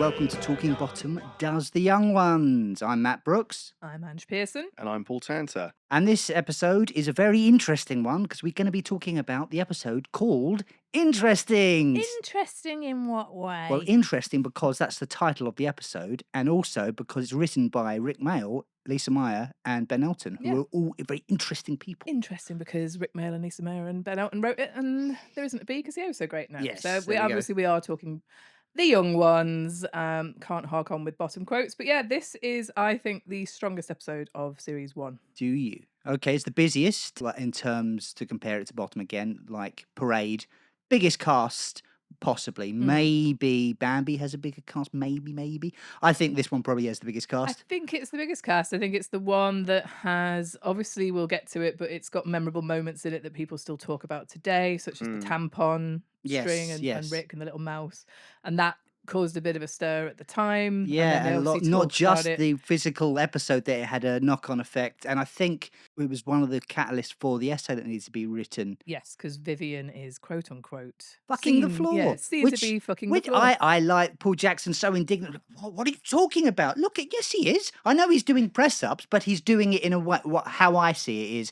welcome to Talking Bottom Does the Young Ones. I'm Matt Brooks. I'm Ange Pearson. And I'm Paul Tanter. And this episode is a very interesting one because we're going to be talking about the episode called Interesting. Interesting in what way? Well, interesting because that's the title of the episode, and also because it's written by Rick Mayall, Lisa Meyer, and Ben Elton, who are all very interesting people. Interesting because Rick Mayall and Lisa Meyer and Ben Elton wrote it, and there isn't a B because he was so great now. Yes, so there we go. we are talking the young ones. Can't hark on with bottom quotes, but yeah, this is, I think, the strongest episode of series 1. Do you? Okay, it's the busiest like, in terms to compare it to Bottom again, like Parade, biggest cast. Possibly. Maybe Bambi has a bigger cast. Maybe. I think this one probably has the biggest I cast. think it's the biggest cast. I think it's the one that has, obviously we'll get to it, but it's got memorable moments in it that people still talk about today, such as the tampon string and Rick and the little mouse. And that caused a bit of a stir at the time. Yeah, and a lot, not just the the physical episode that it had a knock-on effect. And I think it was one of the catalysts for the essay that needs to be written. Yes, because Vivian is quote unquote Fucking the floor. Yeah, seen to be fucking the floor. I like Paul Jackson so indignant. What are you talking about? Look, yes, he is. I know he's doing press-ups, but he's doing it in a way, how I see it is,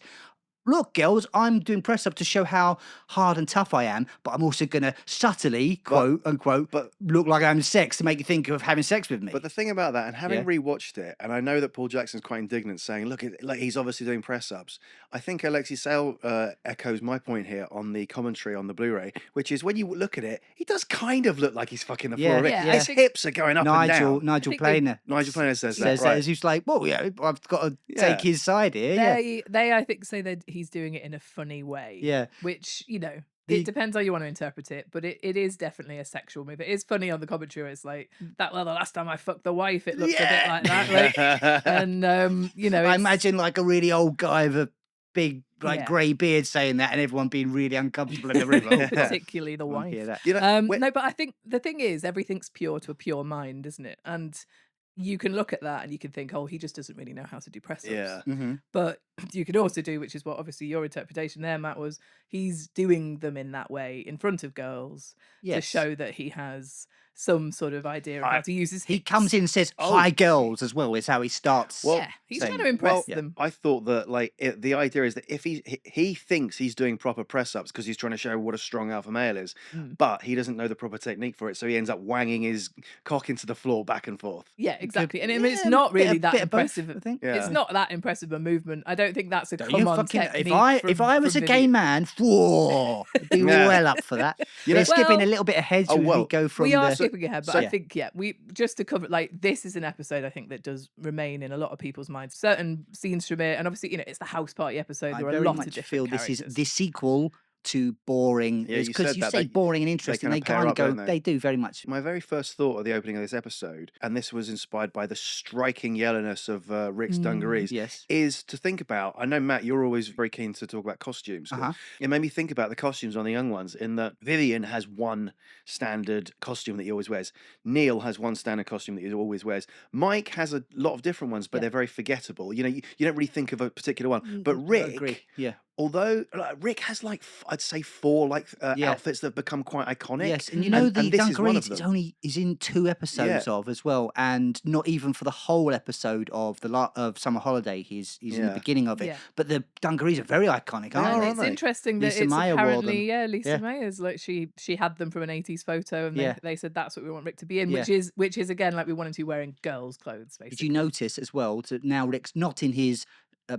look, girls, I'm doing press-up to show how hard and tough I am, but I'm also going to subtly, quote unquote, look like I'm having sex to make you think of having sex with me. But the thing about that, and having rewatched it, and I know that Paul Jackson's quite indignant, saying, look, like he's obviously doing press-ups. I think Alexi Sale echoes my point here on the commentary on the Blu-ray, which is when you look at it, he does kind of look like he's fucking the floor of it. His hips are going up and down. Nigel Planer says that, right? He's like, well, yeah, I've got to take his side here. They I think, say that he's doing it in a funny way. Yeah. Which, it depends how you want to interpret it, but it is definitely a sexual move. It is funny on the commentary where it's like, the last time I fucked the wife, it looks a bit like that. And, I imagine like a really old guy with a big grey beard saying that and everyone being really uncomfortable in the room. Particularly the wife. No, but I think the thing is, everything's pure to a pure mind, isn't it? And you can look at that and you can think, oh, he just doesn't really know how to do press-ups. Yeah. But you could also do, which is what obviously your interpretation there, Matt, was he's doing them in that way in front of girls to show that he has some sort of idea of how to use his hips. He comes in and says, hi, girls, as well, is how he starts. Well, he's trying to impress them. I thought that the idea is that if he thinks he's doing proper press-ups because he's trying to show what a strong alpha male is, but he doesn't know the proper technique for it, so he ends up wanging his cock into the floor back and forth. Yeah, exactly. And I mean, it's not really that impressive. I think. It's not that impressive a movement. I don't think that's a common technique. If I was a gay man, I'd be well up for that. We're skipping a little bit ahead. We go from we are skipping ahead, but I think we just to cover this is an episode I think that does remain in a lot of people's minds. Certain scenes from it, and obviously it's the house party episode. There are a lot of different characters. This is the sequel to boring, because you say boring and interesting, they kind of go, they do very much. My very first thought of the opening of this episode, and this was inspired by the striking yellowness of Rick's dungarees, is to think about, I know, Matt, you're always very keen to talk about costumes. It made me think about the costumes on the young ones, in that Vivian has one standard costume that he always wears. Neil has one standard costume that he always wears. Mike has a lot of different ones, but they're very forgettable. You don't really think of a particular one. But Rick, although Rick has I'd say 4 outfits that have become quite iconic. Yes, and the dungarees is in 2 episodes of as well, and not even for the whole episode of of Summer Holiday. He's in the beginning of it, but the dungarees are very iconic. It's interesting that it's apparently Lisa Mayer's she had them from an 80s photo, and they said that's what we want Rick to be in, which is again like we wanted to wearing girls' clothes. Basically, did you notice as well that now Rick's not in his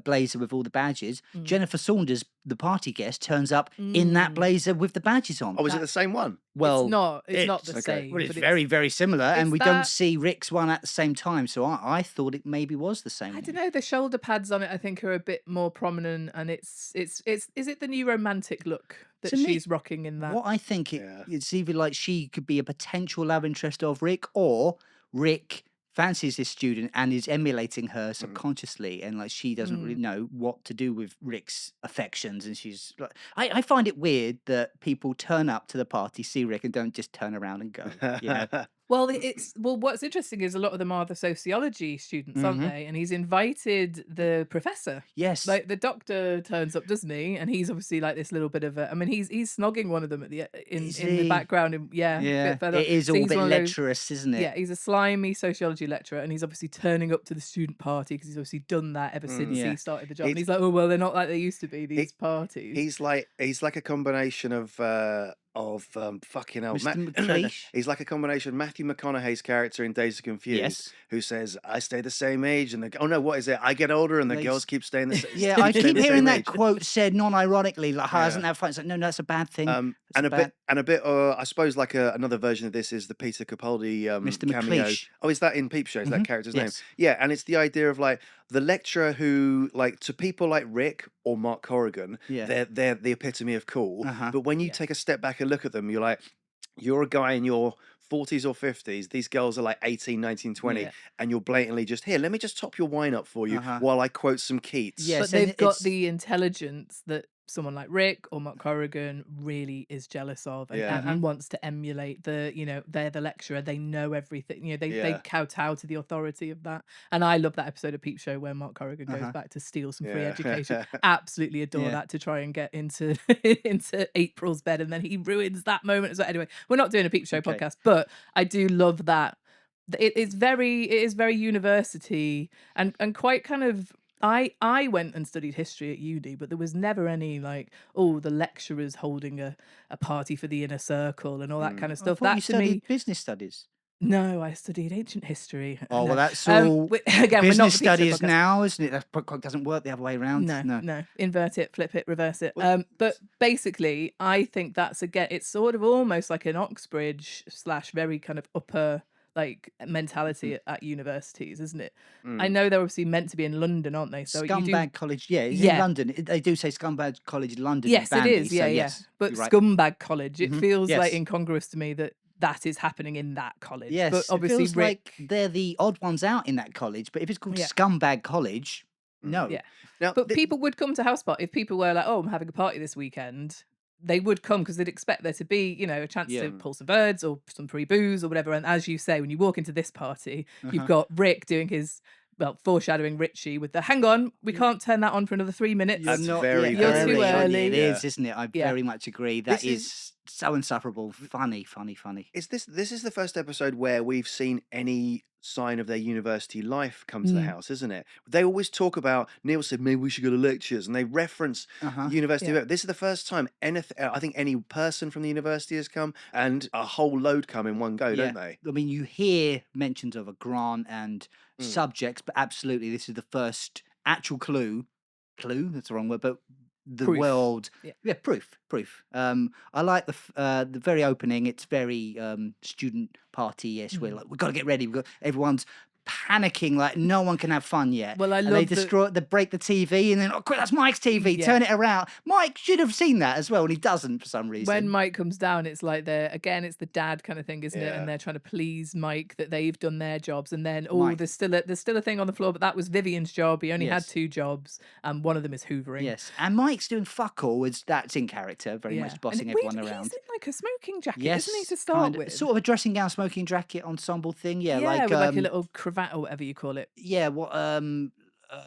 blazer with all the badges? Jennifer Saunders, the party guest, turns up in that blazer with the badges on. Oh, is it the same one? Well, it's not the same. Well, it's very, very similar, and we don't see Rick's one at the same time. So I thought it maybe was the same. I don't know. The shoulder pads on it, I think, are a bit more prominent, and is it the new romantic look that she's rocking in that? What I think it's either like she could be a potential love interest of Rick, or Rick fancies this student and is emulating her subconsciously, and she doesn't really know what to do with Rick's affections, and she's like, I find it weird that people turn up to the party, see Rick, and don't just turn around and go. Well, what's interesting is a lot of them are the sociology students, aren't they? And he's invited the professor. Yes. Like the doctor turns up, doesn't he? And he's obviously like this little bit of a. I mean, he's snogging one of them at the in the background. And a bit further. It is So all a he's bit one of those- lecherous, isn't it? Yeah, he's a slimy sociology lecturer, and he's obviously turning up to the student party because he's obviously done that ever since he started the job. And he's like, oh well, they're not like they used to be. These parties. He's like a combination of fucking hell, Mr. McLeish? he's like a combination of Matthew McConaughey's character in Days of Confused, who says, "I stay the same age," and oh no, what is it? I get older, and the girls keep staying the same. Yeah, I keep hearing that quote said non-ironically, like, "How isn't that fun?" It's like, no, that's a bad thing. And a bit, I suppose, like another version of this is the Peter Capaldi Mr. cameo. McLeish. Oh, is that in Peep Show? Is that character's name? Yeah, and it's the idea of like the lecturer who, like, to people like Rick or Mark Corrigan, they're the epitome of cool. But when you take a step back and look at them, you're like, you're a guy in your 40s or 50s, these girls are like 18, 19, 20, and you're blatantly just, here, let me just top your wine up for you while I quote some Keats. Yes, but they've got the intelligence that someone like Rick or Mark Corrigan really is jealous of and wants to emulate. They're the lecturer, they know everything, they kowtow to the authority of that. And I love that episode of Peep Show where Mark Corrigan goes back to steal some free education. Absolutely adore that, to try and get into into April's bed, and then he ruins that moment as well. Anyway, we're not doing a Peep Show podcast, but I do love that. It is very university and quite kind of. I went and studied history at uni, but there was never any like, oh, the lecturer's holding a party for the inner circle and all that kind of stuff. That you studied business studies. No, I studied ancient history. Oh, well, that's all again, business we're not studies now, isn't it? That doesn't work the other way around. No. Invert it, flip it, reverse it. But basically, I think that's, again, it's sort of almost like an Oxbridge / very kind of upper like mentality at universities, isn't it? I know they're obviously meant to be in London, aren't they? So Scumbag College, it's in London. They do say Scumbag College London. Yes, Bandy, it is. Yeah. Yes, but Scumbag College, it feels like incongruous to me that is happening in that college. Yes, but obviously it feels like they're the odd ones out in that college. But if it's called Scumbag College, no. Yeah. Now, but people would come to house party if people were like, "Oh, I'm having a party this weekend." They would come because they'd expect there to be, a chance to pull some birds or some free booze or whatever. And as you say, when you walk into this party, you've got Rick doing his, foreshadowing Richie with the, hang on, we can't turn that on for another 3 minutes. That's you're too early. It is, isn't it? I very much agree. That is so insufferable. Funny. This is the first episode where we've seen any sign of their university life come to the house, isn't it? They always talk about, Neil said, maybe we should go to lectures, and they reference university. This is the first time I think any person from the university has come, and a whole load come in one go, don't they? I mean, you hear mentions of a grant and subjects, but absolutely, this is the first actual clue, that's the wrong word, but the proof. World, proof. I like the very opening. It's very student party-ish. We're like, we've got to get ready. Everyone's panicking, like no one can have fun yet. Well, I love they break the TV, and then quick, that's Mike's TV. Turn it around. Mike should have seen that as well, and he doesn't for some reason. When Mike comes down, it's like it's the dad kind of thing, isn't it? And they're trying to please Mike that they've done their jobs, and then there's still a thing on the floor, but that was Vivian's job. He only had 2 jobs, and one of them is hoovering. Yes, and Mike's doing fuck all. That's in character, very much bossing everyone around. He's in like a smoking jacket, isn't he, to start with? Sort of a dressing gown, smoking jacket ensemble thing. With like a little cravat or whatever you call it. Yeah, what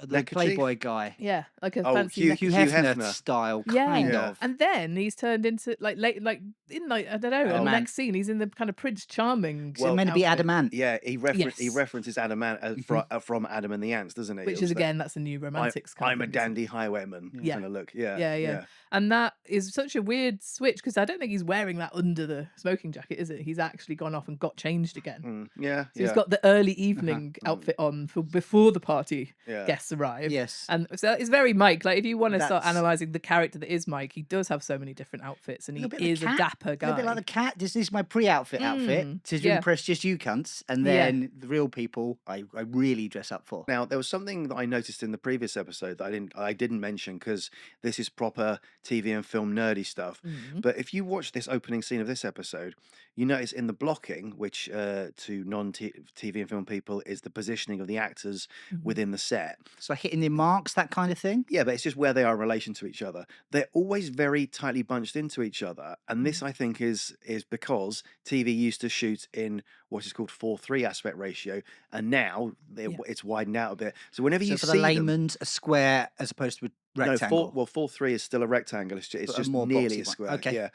the Playboy guy. Yeah, like a fancy Hugh Hefner style, kind of. And then he's turned into I don't know. And the next scene, he's in the kind of Prince Charming. Well, meant to be Adamant. Yeah, he references Adamant from Adam and the Ants, doesn't he? Which is again, that's a new romantics. I'm a dandy highwayman. Kind of look. Yeah. And that is such a weird switch because I don't think he's wearing that under the smoking jacket, is it? He's actually gone off and got changed again. So he's got the early evening outfit on for before the party guests arrive. Yes. And so it's very Mike. Like if you want to start analysing the character that is Mike, he does have so many different outfits, and he is a dapper guy. A bit like the cat. This is my pre-outfit outfit to impress just you cunts, and then the real people I really dress up for. Now there was something that I noticed in the previous episode that I didn't mention because this is proper TV and film nerdy stuff. But if you watch this opening scene of this episode, you notice in the blocking, which to non-TV and film people is the positioning of the actors within the set. So hitting their marks, that kind of thing? Yeah, but it's just where they are in relation to each other. They're always very tightly bunched into each other. And this, I think, is because TV used to shoot in what is called 4:3 aspect ratio, and now it's widened out a bit. So whenever you for see the layman's, a square as opposed to a rectangle. No, 4:3 is still a rectangle. It's just more nearly boxy a one. square. Okay. Yeah.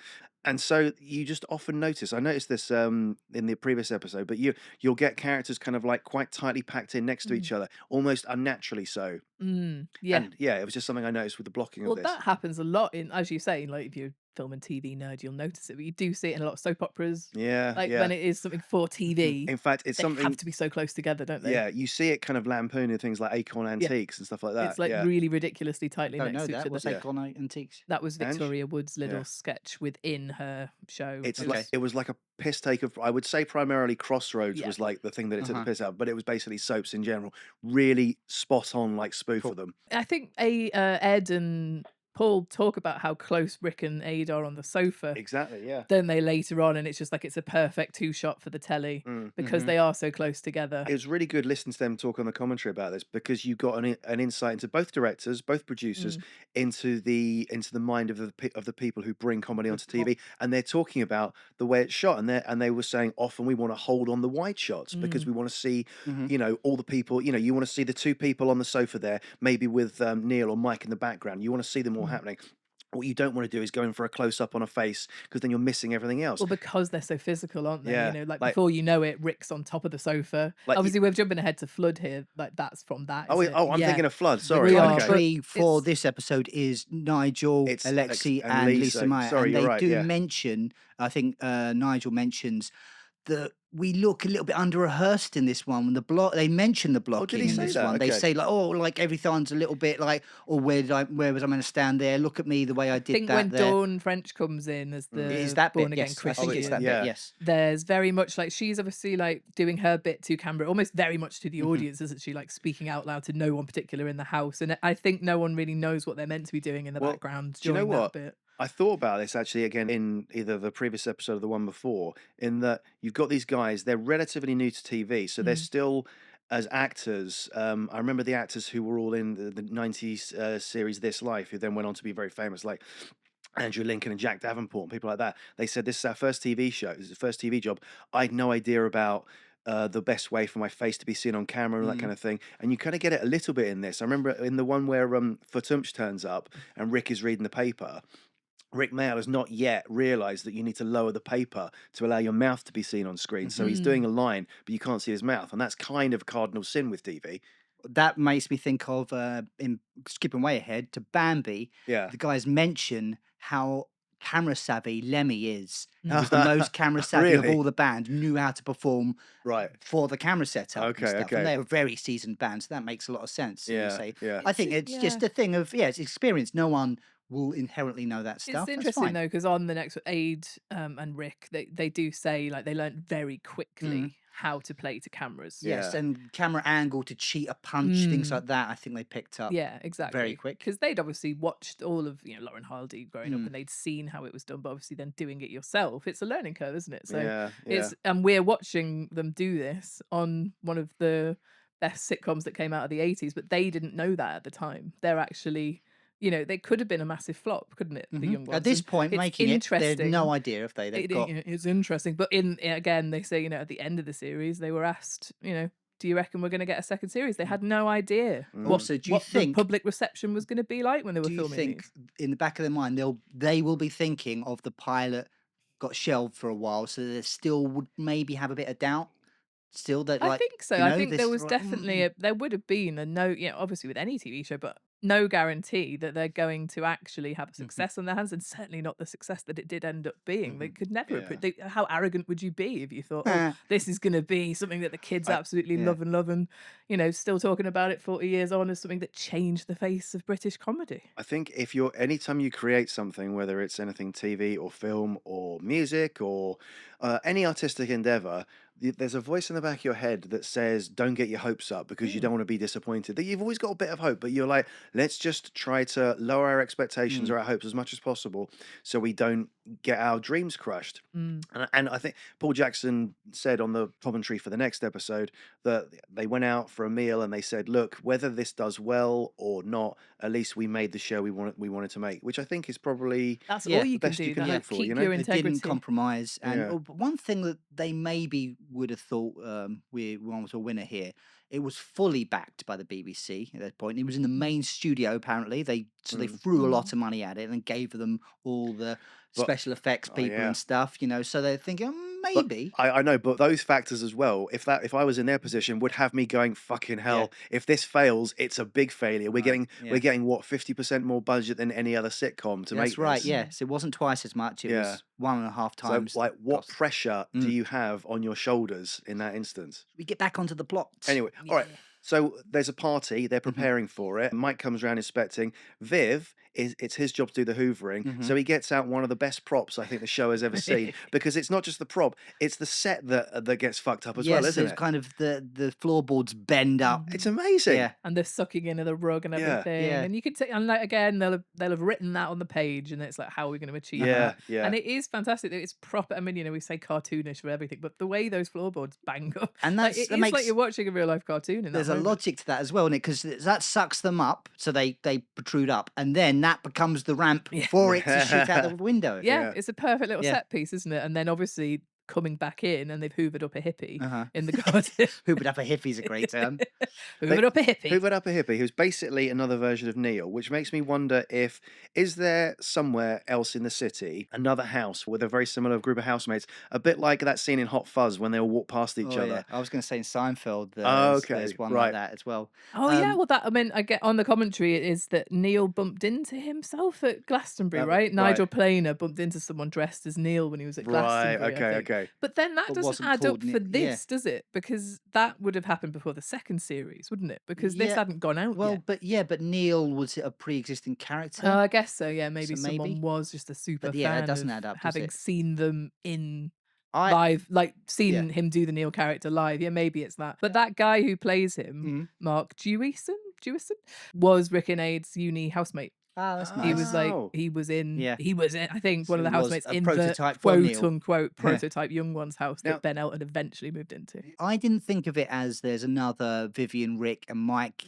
And so you just often notice, I noticed this in the previous episode, but you'll get characters kind of like quite tightly packed in next to each other, almost unnaturally so. Yeah. And yeah, it was just something I noticed with the blocking of Well, this. that happens a lot in, as you say, like if you're film and TV nerd, you'll notice it, but you do see it in a lot of soap operas. Yeah, Like yeah. when it is something for TV, In fact, it's they something have to be so close together, don't they? Yeah, you see it kind of lampooned in things like Acorn Antiques and stuff like that. It's like yeah. really ridiculously tightly Don't next know to each that. other. What's Acorn Antiques? That was Ange? Victoria Wood's little Yeah. sketch within her show. It's It like was- it was like a piss take of, I would say primarily Crossroads Yeah. was like the thing that it took the piss out, but it was basically soaps in general. Really spot on like spoof of them. I think Ed and Paul talk about how close Rick and Ade are on the sofa. Exactly, yeah. Then they later on, and it's just like it's a perfect two-shot for the telly because they are so close together. It was really good listening to them talk on the commentary about this because you got an insight into both directors, both producers, into the mind of the people who bring comedy onto TV, and they're talking about the way it's shot, and they were saying often we want to hold on the wide shots because we want to see, you know, all the people. You know, you want to see the two people on the sofa there, maybe with Neil or Mike in the background. You want to see them all happening. What you don't want to do is go in for a close up on a face because then you're missing everything else. Well, because they're so physical, aren't they? Yeah, You know, like like- before you know it, Rick's on top of the sofa. Like Obviously, we're jumping ahead to Flood here. Like that's from that. Oh, isn't it? I'm Yeah. thinking of Flood. Sorry. The are, okay. commentary for it's- this episode is Nigel, It's Alexi, and and Lisa. Lisa Meyer. Sorry, and you're they right, do yeah. mention, I think Nigel mentions that we look a little bit under rehearsed in this one. They mention the blocking he in say this that? one. They Okay. say like, oh, like everything's a little bit like, oh, where was I going to stand there? Look at me, the way I I did think that when there. Dawn French comes in as the Is that born bit? again Yes, I Christian, think it's that yeah. bit. Yes. there's very much like she's obviously like doing her bit to camera, almost very much to the audience, isn't she? Like speaking out loud to no one particular in the house, and I think no one really knows what they're meant to be doing in the background do you know during that what? bit. I thought about this actually again in either the previous episode or the one before, in that you've got these guys, they're relatively new to TV, so they're still, as actors, I remember the actors who were all in the 90s series This Life, who then went on to be very famous, like Andrew Lincoln and Jack Davenport and people like that. They said, this is our first TV show, this is the first TV job. I had no idea about the best way for my face to be seen on camera and that kind of thing. And you kind of get it a little bit in this. I remember in the one where Fatumsh turns up and Rick is reading the paper. Rick Mail has not yet realised that you need to lower the paper to allow your mouth to be seen on screen. So he's doing a line, but you can't see his mouth. And that's kind of a cardinal sin with TV. That makes me think of, in skipping way ahead to Bambi, Yeah. the guys mention how camera savvy Lemmy is. He was the most camera savvy of Really? all the band, knew how to perform Right. for the camera setup Okay, and stuff. okay. And they're a very seasoned band, so that makes a lot of sense. You Yeah, say. yeah. I think it's just a thing of, it's experience. No one will inherently know that stuff. It's That's interesting fine. though, because on the next Ade and Rick, they do say like they learned very quickly how to play to cameras. Yes, Yeah. and camera angle to cheat a punch, things like that. I think they picked up. Yeah, exactly. Very quick. Because they'd obviously watched all of Lauren Hardy growing up, and they'd seen how it was done. But obviously, then doing it yourself, it's a learning curve, isn't it? So Yeah, it's and we're watching them do this on one of the best sitcoms that came out of the 80s, but they didn't know that at the time. They're actually. They could have been a massive flop, couldn't it? The young ones. At this And point, it's making it, they had interesting. no idea if they've got. It's interesting, but again, they say at the end of the series, they were asked, do you reckon we're going to get a second series? They had no idea Also, do you what think the public reception was going to be like when they were Do you filming think these. in the back of their mind they will be thinking of the pilot got shelved for a while, so they still would maybe have a bit of doubt? Still, that I like think so. you I know, think this there is was like, definitely there would have been a no, obviously with any TV show, but no guarantee that they're going to actually have a success on their hands, and certainly not the success that it did end up being. They could never. How arrogant would you be if you thought, oh, this is going to be something that the kids absolutely love and still talking about it 40 years on as something that changed the face of British comedy. I think anytime you create something, whether it's anything TV or film or music or any artistic endeavor, there's a voice in the back of your head that says, don't get your hopes up because you don't want to be disappointed. That you've always got a bit of hope, but you're like, let's just try to lower our expectations or our hopes as much as possible so we don't get our dreams crushed. And I think Paul Jackson said on the commentary for the next episode that they went out for a meal and they said, look, whether this does well or not, at least we made the show we wanted to make, which I think is probably that's all you the can best do. you can hope for, keep you know? your They integrity. didn't compromise. And one thing that they maybe would have thought we wanted a winner here, it was fully backed by the BBC at that point. It was in the main studio, apparently. They threw a lot of money at it and gave them all the special effects people and stuff, you know. So they're thinking, maybe. I know, but those factors as well, if I was in their position, would have me going, fucking hell. If this fails, it's a big failure. We're getting what, 50% more budget than any other sitcom to make this. That's right, yes. It wasn't twice as much. It was 1.5 times. So, like, what pressure do you have on your shoulders in that instance? We get back onto the plot. Anyway, all right. So there's a party, they're preparing for it. Mike comes around inspecting. Viv, it's his job to do the hoovering. So he gets out one of the best props I think the show has ever seen, because it's not just the prop, it's the set that gets fucked up as well, isn't it? Yes, kind of the floorboards bend up. It's amazing. Yeah. And the sucking in of the rug and everything. And you could take, and like, again, they'll have written that on the page, and it's like, how are we going to achieve that? Yeah. And it is fantastic. It's proper. I mean, you know, we say cartoonish for everything, but the way those floorboards bang up, and it's like you're watching a real life cartoon. There's a logic to that as well, because that sucks them up, so they protrude up, and then that becomes the ramp for it to shoot out the window. Yeah, it's a perfect little set piece, isn't it? And then obviously coming back in, and they've hoovered up a hippie in the garden. Hoovered up a hippie's a great term. Hoovered up a hippie. Hoovered up a hippie, who's basically another version of Neil, which makes me wonder is there somewhere else in the city another house with a very similar group of housemates, a bit like that scene in Hot Fuzz when they all walk past each other. I was going to say in Seinfeld, there's one like that as well. Well, I mean, I get on the commentary, it is that Neil bumped into himself at Glastonbury, right? Nigel Planer bumped into someone dressed as Neil when he was at Glastonbury. Okay. But then that doesn't add up for this, does it? Because that would have happened before the second series, wouldn't it? Because this hadn't gone out yet. But Neil was a pre-existing character. I guess so. Yeah, maybe someone was just a super fan. It doesn't add up, having seen them in live, like seen him do the Neil character live. Yeah, maybe it's that. But that guy who plays him, Mark Jewison, was Rick and Aid's uni housemate. Oh, that's nice. He was in, I think, one of the housemates in the quote-unquote prototype Young One's house that Ben Elton eventually moved into. I didn't think of it as there's another Vivian, Rick and Mike.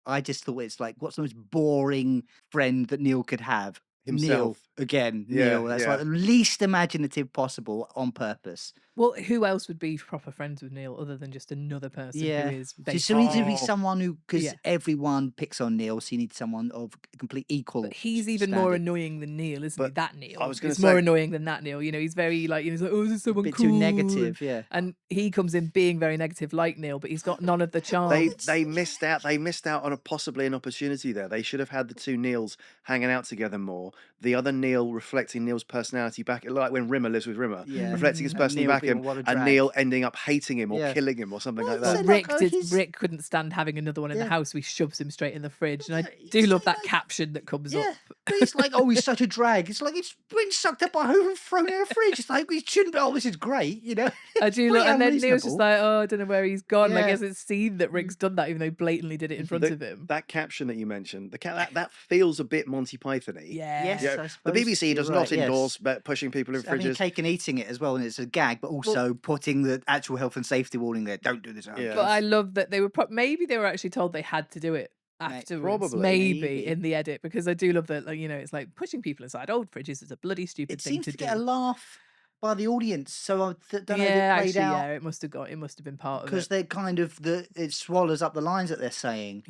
I just thought it's like, what's the most boring friend that Neil could have? Himself. Neil again. Neil. That's like the least imaginative possible on purpose. Well, who else would be proper friends with Neil other than just another person who is based so he needs to be someone who, because everyone picks on Neil, so you need someone of complete equal. But he's even more annoying than Neil, isn't he? That Neil. I was going to say more annoying than that Neil. You know, he's very like, he's like, oh, this is someone a bit cool. too negative, And he comes in being very negative like Neil, but he's got none of the charm. They missed out. They missed out on possibly an opportunity there. They should have had the two Neils hanging out together more. The other Neil reflecting Neil's personality back, like when Rimmer lives with Rimmer, reflecting his personality back him, and Neil ending up hating him or killing him or something like that. Rick couldn't stand having another one in the house, so he shoves him straight in the fridge. And I do love that caption that comes up. But it's like, oh, he's such a drag. It's like he's been sucked up by Hoover and thrown in a fridge. It's like, we shouldn't be, this is great, you know? I do love, and then Neil's just like, oh, I don't know where he's gone. I guess it's seen that Rick's done that, even though he blatantly did it in front of him. That caption that you mentioned, that feels a bit Monty Python-y. Yes, the BBC does not endorse pushing people in fridges. Having cake and eating it as well, and it's a gag, but also putting the actual health and safety warning there. Don't do this. But I love that they were maybe they were actually told they had to do it afterwards, maybe in the edit, because I do love that. Like, you know, it's like pushing people inside old fridges is a bloody stupid thing to do. It seems to get a laugh by the audience, so I don't know if it played out. It must have been part of it, because they're kind of it swallows up the lines that they're saying.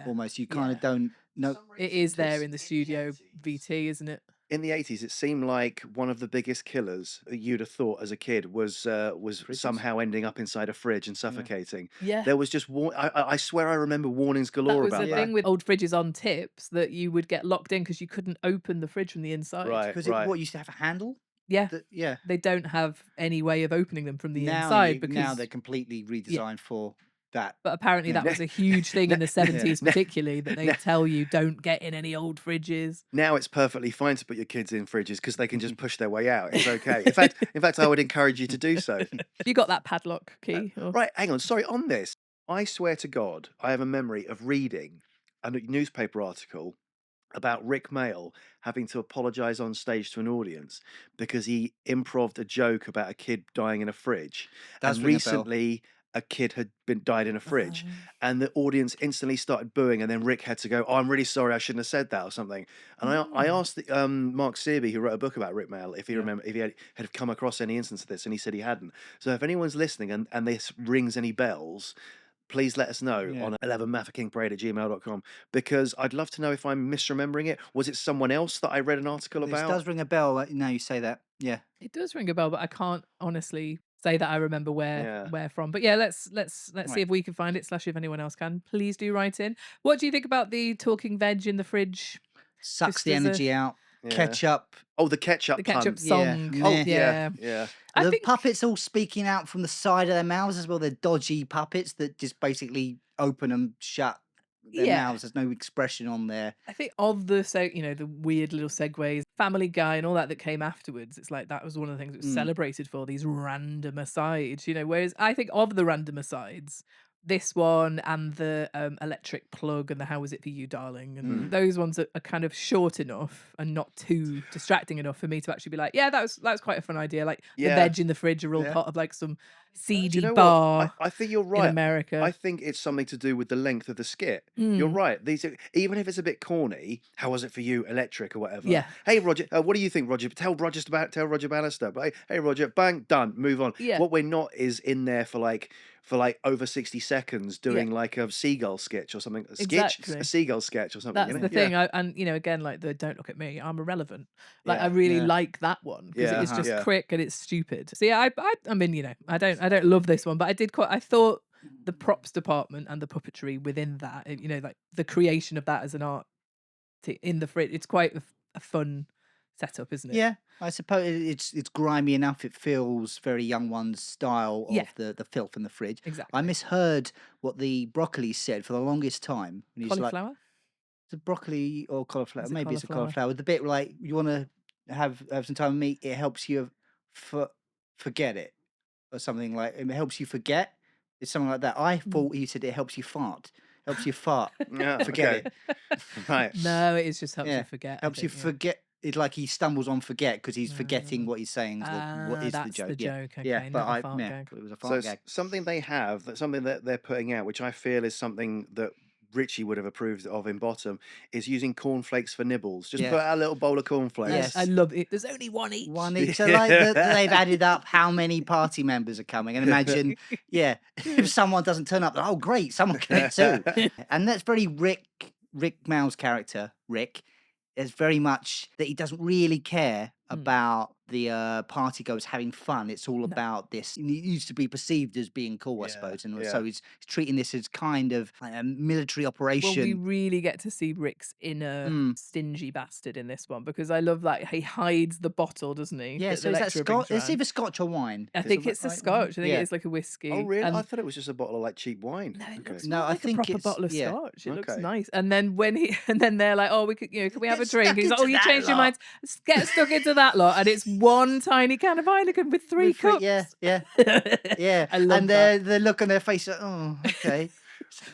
Almost you kind of don't know. It is there in the studio VT, isn't it? In the 80s, it seemed like one of the biggest killers you'd have thought as a kid was somehow ending up inside a fridge and suffocating. There was just I swear I remember warnings galore about that. That was the thing with old fridges on tips, that you would get locked in because you couldn't open the fridge from the inside. Because it used to have a handle. They don't have any way of opening them from the inside because now they're completely redesigned for that. But apparently that was a huge thing in the 70s, particularly, that they tell you don't get in any old fridges. Now it's perfectly fine to put your kids in fridges because they can just push their way out. It's okay. In fact, I would encourage you to do so. You got that padlock key? Right, hang on. Sorry, on this, I swear to God, I have a memory of reading a newspaper article about Rick Mail having to apologize on stage to an audience because he improved a joke about a kid dying in a fridge. Does And ring a bell. recently, a kid had been died in a fridge, and the audience instantly started booing. And then Rick had to go, "Oh, I'm really sorry, I shouldn't have said that," or something. And I asked Mark Searby, who wrote a book about Rick Mail, if he remember if he had come across any instance of this, and he said he hadn't. So if anyone's listening and this rings any bells, please let us know on 11mathakingparade@gmail.com, because I'd love to know if I'm misremembering it. Was it someone else that I read an article This about? does ring a bell. Now you say that. Yeah. It does ring a bell, but I can't honestly say that I remember where from. But yeah, let's see if we can find it. Slash, if anyone else can, please do write in. What do you think about the talking veg in the fridge? Sucks the energy out. Yeah. Ketchup. Oh, the ketchup The ketchup pun. song. Yeah. Oh, Meh. yeah. The puppets all speaking out from the side of their mouths as well. They're dodgy puppets that just basically open and shut their mouths. There's no expression on there. I think of the the weird little segues, Family Guy and all that came afterwards. It's like that was one of the things that was celebrated for, these random asides, whereas I think of the random asides, this one and the electric plug and the how was it for you, darling, and those ones are kind of short enough and not too distracting enough for me to actually be like, yeah, that was quite a fun idea. Like the veg in the fridge are all part of like some seedy bar. I think you're right. In America, I think it's something to do with the length of the skit. You're right. These are, even if it's a bit corny. How was it for you, electric or whatever? Yeah. Hey Roger, what do you think, Roger? Tell Roger Bannister. But hey Roger, bang, done. Move on. Yeah. What we're not is in there for like over 60 seconds doing like a seagull sketch or something. A seagull sketch or something. That's the thing. And again, like the "Don't look at me, I'm irrelevant." Like I really like that one because it is just quick and it's stupid. So yeah, I mean, I don't love this one, but I thought the props department and the puppetry within that, like the creation of that as an art in the fridge, it's quite a fun setup, isn't it? Yeah, I suppose it's grimy enough. It feels very Young One's style of the filth in the fridge. Exactly. I misheard what the broccoli said for the longest time. And he's cauliflower? Like, is it broccoli or cauliflower? Is it Maybe it's a cauliflower? cauliflower. The bit like you want to have some time with me. It helps you forget it, or something like it helps you forget. It's something like that. I thought he said it helps you fart. Helps you fart. Yeah, Forget it. Right. No, it is just helps you forget. Helps you forget. It's like he stumbles on forget because he's forgetting what he's saying. What is the joke? The joke. Okay, yeah, but not a fart gag. it was a fart So gag. something that they're putting out, which I feel is something that Richie would have approved of in Bottom, is using cornflakes for nibbles. Just put out a little bowl of cornflakes. Yes. I love it. There's only one each. One each. So like they've added up how many party members are coming, and imagine, if someone doesn't turn up, oh great, someone can eat too. And that's very Rick Mail's character. Rick is very much that he doesn't really care about the party goers having fun. It's all about this. He used to be perceived as being cool, I suppose, and so he's treating this as kind of like a military operation. Well, we really get to see Rick's inner stingy bastard in this one, because I love that he hides the bottle, doesn't he? Yeah, so is that Scotch? It's either Scotch or wine. I think it's a Scotch. I think it is like a whiskey. Oh, really? I thought it was just a bottle of like cheap wine. No, it looks I like think a proper it's bottle of Scotch. It looks Okay. nice. And then then they're like, oh, we could, can we have a Get drink? stuck He's like, into oh, you that changed your lot. mind. Get stuck into that lot, and it's one tiny can of Heineken with three cups. Yeah. I love and that. the look on their face, like, oh, okay.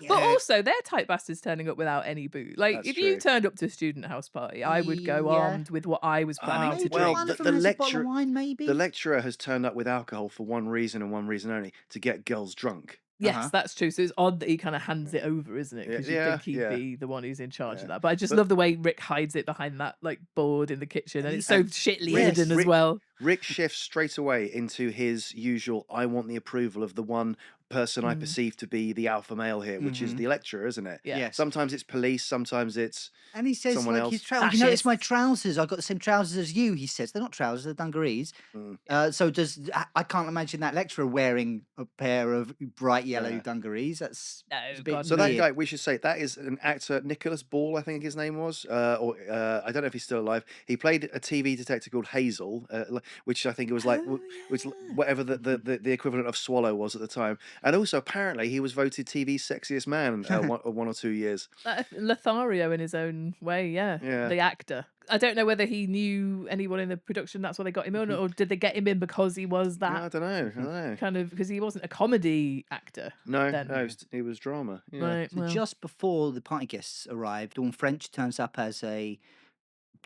But also, they're tight bastards turning up without any booze. Like, That's if you true. turned up to a student house party, I would go armed with what I was planning to Maybe drink. one of them has a bottle of wine, maybe. The lecturer has turned up with alcohol for one reason and one reason only: to get girls drunk. Yes, that's true. So it's odd that he kind of hands it over, isn't it? Because you think he'd be the one who's in charge of that. But I just love the way Rick hides it behind that like board in the kitchen, and it's so shittily hidden as well. Rick shifts straight away into his usual "I want the approval of the one person I perceive to be the alpha male here," which is the lecturer, isn't it? Yeah. Sometimes it's police, sometimes it's And he says, someone like, else. his trousers. You notice my trousers? I've got the same trousers as you, he says. They're not trousers, they're dungarees. So I can't imagine that lecturer wearing a pair of bright yellow dungarees. That's a bit God, So that weird. guy, we should say, that is an actor, Nicholas Ball, I think his name was, or I don't know if he's still alive. He played a TV detective called Hazel. which I think it was like, which whatever the equivalent of Swallow was at the time. And also, apparently, he was voted TV's sexiest man 1 or 2 years. Lothario in his own way, yeah. The actor. I don't know whether he knew anyone in the production, that's why they got him in, or did they get him in because he was that? I don't know. Kind of, because he wasn't a comedy actor. No, he was drama. Yeah. Right, so just before the party guests arrived, Dawn French turns up as a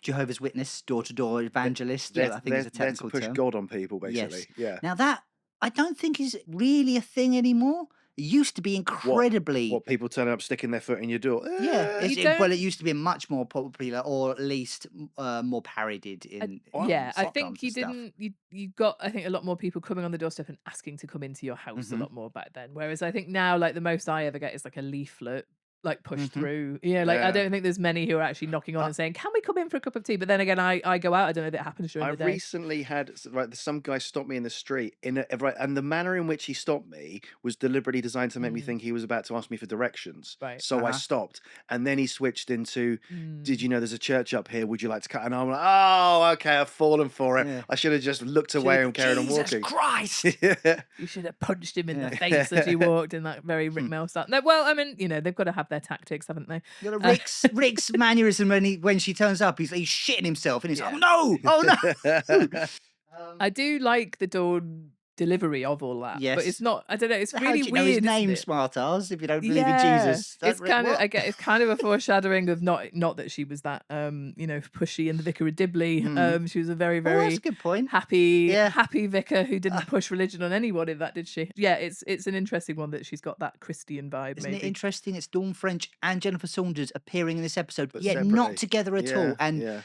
Jehovah's Witness, door-to-door evangelist. I think is a technical to push term. God on people, basically. Yes. Yeah. Now that I don't think is really a thing anymore. It used to be incredibly. What people turning up, sticking their foot in your door? Yeah, well, it used to be much more popular, or at least more parodied in. I think you didn't. You got, I think, a lot more people coming on the doorstep and asking to come into your house a lot more back then. Whereas I think now, like, the most I ever get is like a leaflet, like, pushed through. I don't think there's many who are actually knocking on and saying, "Can we come in for a cup of tea?" But then again, I go out. I don't know if it happens during the day. I recently had some guy stop me in the street and the manner in which he stopped me was deliberately designed to make me think he was about to ask me for directions. Right. So I stopped, and then he switched into, "Did you know there's a church up here? Would you like to cut?" And I'm like, "Oh, okay, I've fallen for it. Yeah. I should have just looked away and carried on walking." Jesus Christ! You should have punched him in the face as he walked in that very Rick Mel style. No, well, I mean, they've got to have their tactics, haven't they? Rick's mannerism when she turns up, he's shitting himself, and he's like, "Oh no!" I do like the Dawn delivery of all that, but it's not. I don't know. It's really weird. Know his name, Smartars, if you don't believe in Jesus. It's kind of. I get. It's kind of a foreshadowing of not that she was that pushy in the Vicar of Dibley. She was a very that's a good point. happy vicar who didn't push religion on anyone in that, did she? Yeah, it's an interesting one that she's got that Christian vibe. Isn't maybe. it interesting? It's Dawn French and Jennifer Saunders appearing in this episode, But yet separately. not together at all, and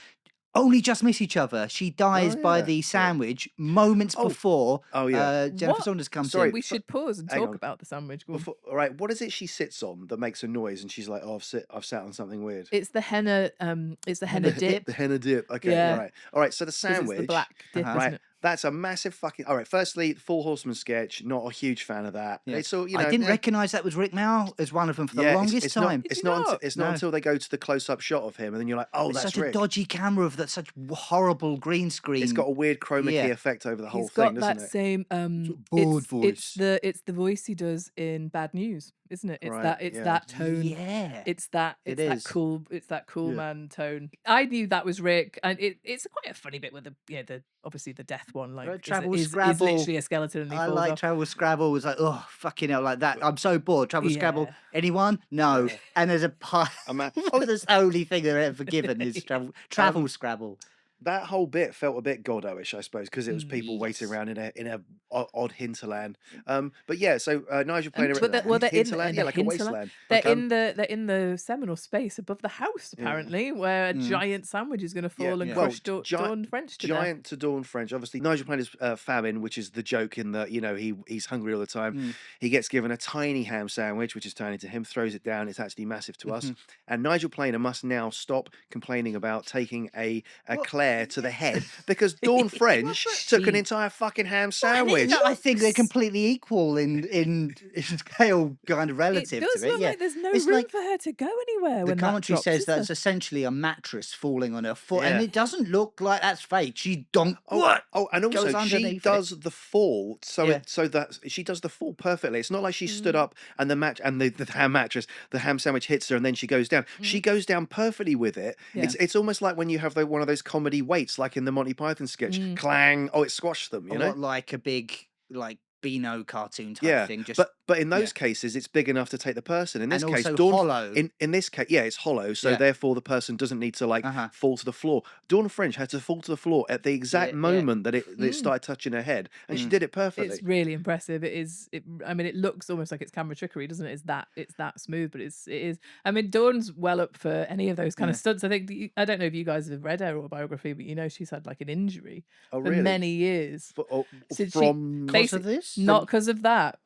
only just miss each other. She dies by the sandwich moments before Jennifer Saunders comes in. We should pause and talk about the sandwich. All right, what is it she sits on that makes a noise and she's like, "Oh, I've sat on something weird." It's the henna. It's the henna dip. The henna dip. Okay, all right. So the sandwich, it's the black dip, right? isn't it? That's a massive fucking. All right. Firstly, Four Horsemen sketch. Not a huge fan of that. Yeah. It's all, I didn't recognise that was Rick Mel as one of them for the longest time. It's not until they go to the close-up shot of him, and then you're like, "Oh, it's that's such Rick." a dodgy camera of that such horrible green screen. It's got a weird chroma key effect over the whole He's thing, got doesn't that it? same voice. It's the voice he does in Bad News, isn't it? It's Right, that tone. Yeah. It's that cool man tone. I knew that was Rick, and it's quite a funny bit with the obviously the death one, like Travel is Scrabble. literally a skeleton and he I falls like off. Travel Scrabble. Was like, oh fucking hell, like that. I'm so bored. Travel Scrabble. Anyone? No. And there's a pie. That's the only thing they're ever given is Travel Scrabble. That whole bit felt a bit Goddo-ish, I suppose, because it was people waiting around in a odd hinterland. But yeah, so Nigel playing they're hinterland, in like a wasteland. They're in the seminal space above the house, apparently, where a giant sandwich is going to fall and crush Dawn French to giant to Dawn French. Obviously, Nigel playing his famine, which is the joke in that he's hungry all the time. He gets given a tiny ham sandwich, which is tiny to him, throws it down. It's actually massive to us. And Nigel Planer must now stop complaining about taking a Claire to the head because Dawn French took an entire fucking ham sandwich. I think they're completely equal in scale, kind of relative it does to it. Look like there's no room for her to go anywhere. The commentary says that's essentially a mattress falling on her foot, and it doesn't look like that's fake. She and also she does the fall, so that she does the fall perfectly. It's not like she stood up and the ham sandwich hits her and then she goes down. She goes down perfectly with it. It's almost like when you have one of those comedy weights, like in the Monty Python sketch, clang! Oh, it squashed them. You know, like a big Beano cartoon type thing. But in those cases, it's big enough to take the person. In this case, hollow. In this case, it's hollow. So therefore, the person doesn't need to fall to the floor. Dawn French had to fall to the floor at the exact moment that it started touching her head, and she did it perfectly. It's really impressive. It is. I mean, it looks almost like it's camera trickery, doesn't it? It's that smooth, but it is. I mean, Dawn's well up for any of those kind of stunts. I think I don't know if you guys have read her autobiography, but she's had like an injury for many years. Because of this? Not because of that.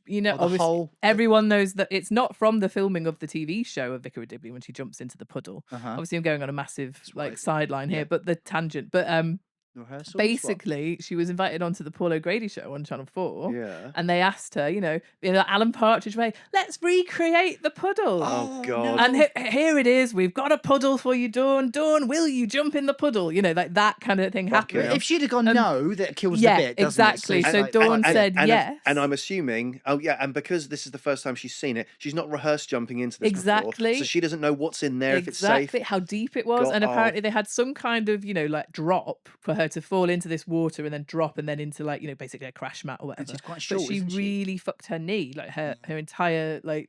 Obviously, everyone knows that it's not from the filming of the TV show of Vicar of Dibley when she jumps into the puddle. Obviously, I'm going on a massive sideline here, but the tangent. But rehearsals. Basically, she was invited onto the Paul O'Grady show on Channel 4. Yeah. And they asked her, Alan Partridge way, let's recreate the puddle. Oh, God. And here it is. We've got a puddle for you, Dawn. Dawn, will you jump in the puddle? Like that kind of thing happened. If she'd have gone no, that kills the bit, doesn't exactly. it? So Dawn said yes. And I'm assuming, and because this is the first time she's seen it, she's not rehearsed jumping into this Exactly. before. So she doesn't know what's in there, if it's safe. Exactly, how deep it was. And apparently they had some kind of, like drop for her to fall into this water and then drop and then into basically a crash mat or whatever. And she's quite short, but she really fucked her knee, her entire leg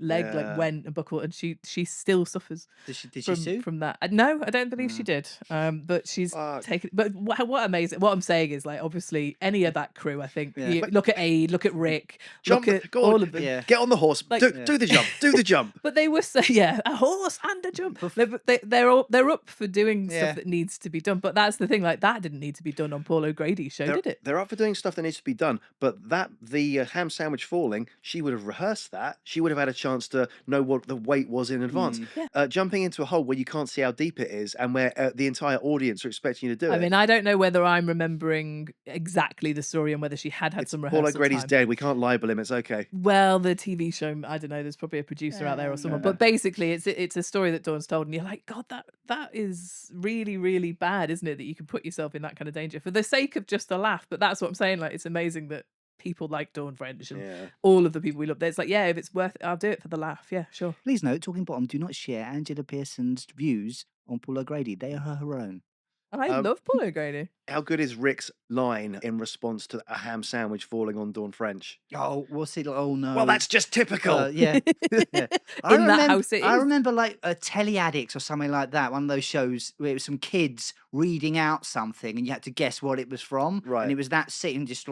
went and buckled, and she still suffers. Did she sue from that? No, I don't believe she did. But she's taken. But what amazing! What I'm saying is obviously any of that crew. I think look at Aid, look at Rick, look at all of them. Yeah. Get on the horse, do the jump, do the jump. But they were a horse and a jump. They're up for doing stuff that needs to be done. But that's the thing, that didn't need to be done on Paul O'Grady's show, did it? They're up for doing stuff that needs to be done, but the ham sandwich falling, she would have rehearsed that. She would have had a chance to know what the weight was in advance. Jumping into a hole where you can't see how deep it is and where the entire audience are expecting you to do it. I mean, I don't know whether I'm remembering exactly the story and whether she had some rehearsal Paul O'Grady's time. dead. We can't libel him. It's okay. Well, the TV show, I don't know. There's probably a producer out there or someone. But basically, it's a story that Dawn's told, and you're like, God, that is really, really bad, isn't it? That you can put yourself in that kind of danger for the sake of just a laugh. But that's what I'm saying. It's amazing that people like Dawn French and all of the people we love. It's if it's worth it, I'll do it for the laugh. Yeah, sure. Please note, Talking Bottom do not share Angela Pearson's views on Paul O'Grady. They are her own. I love Paul O'Grady. How good is Rick's line in response to a ham sandwich falling on Dawn French? Oh, what's it? Oh no! Well, that's just typical. Yeah. That house, it is. I remember a Telly Addicts or something like that. One of those shows where it was some kids reading out something, and you had to guess what it was from. Right. And it was that scene, just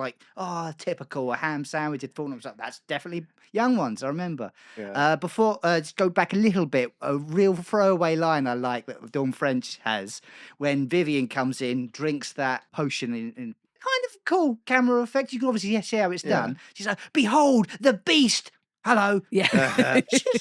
typical. A ham sandwich had fallen. I was like, that's definitely Young Ones. I remember. Yeah. Before, just go back a little bit. A real throwaway line I like that Dawn French has when Vivian comes in, drinks that potion in kind of cool camera effect. You can obviously see how it's done. She's like, "Behold the beast." Hello. Yeah.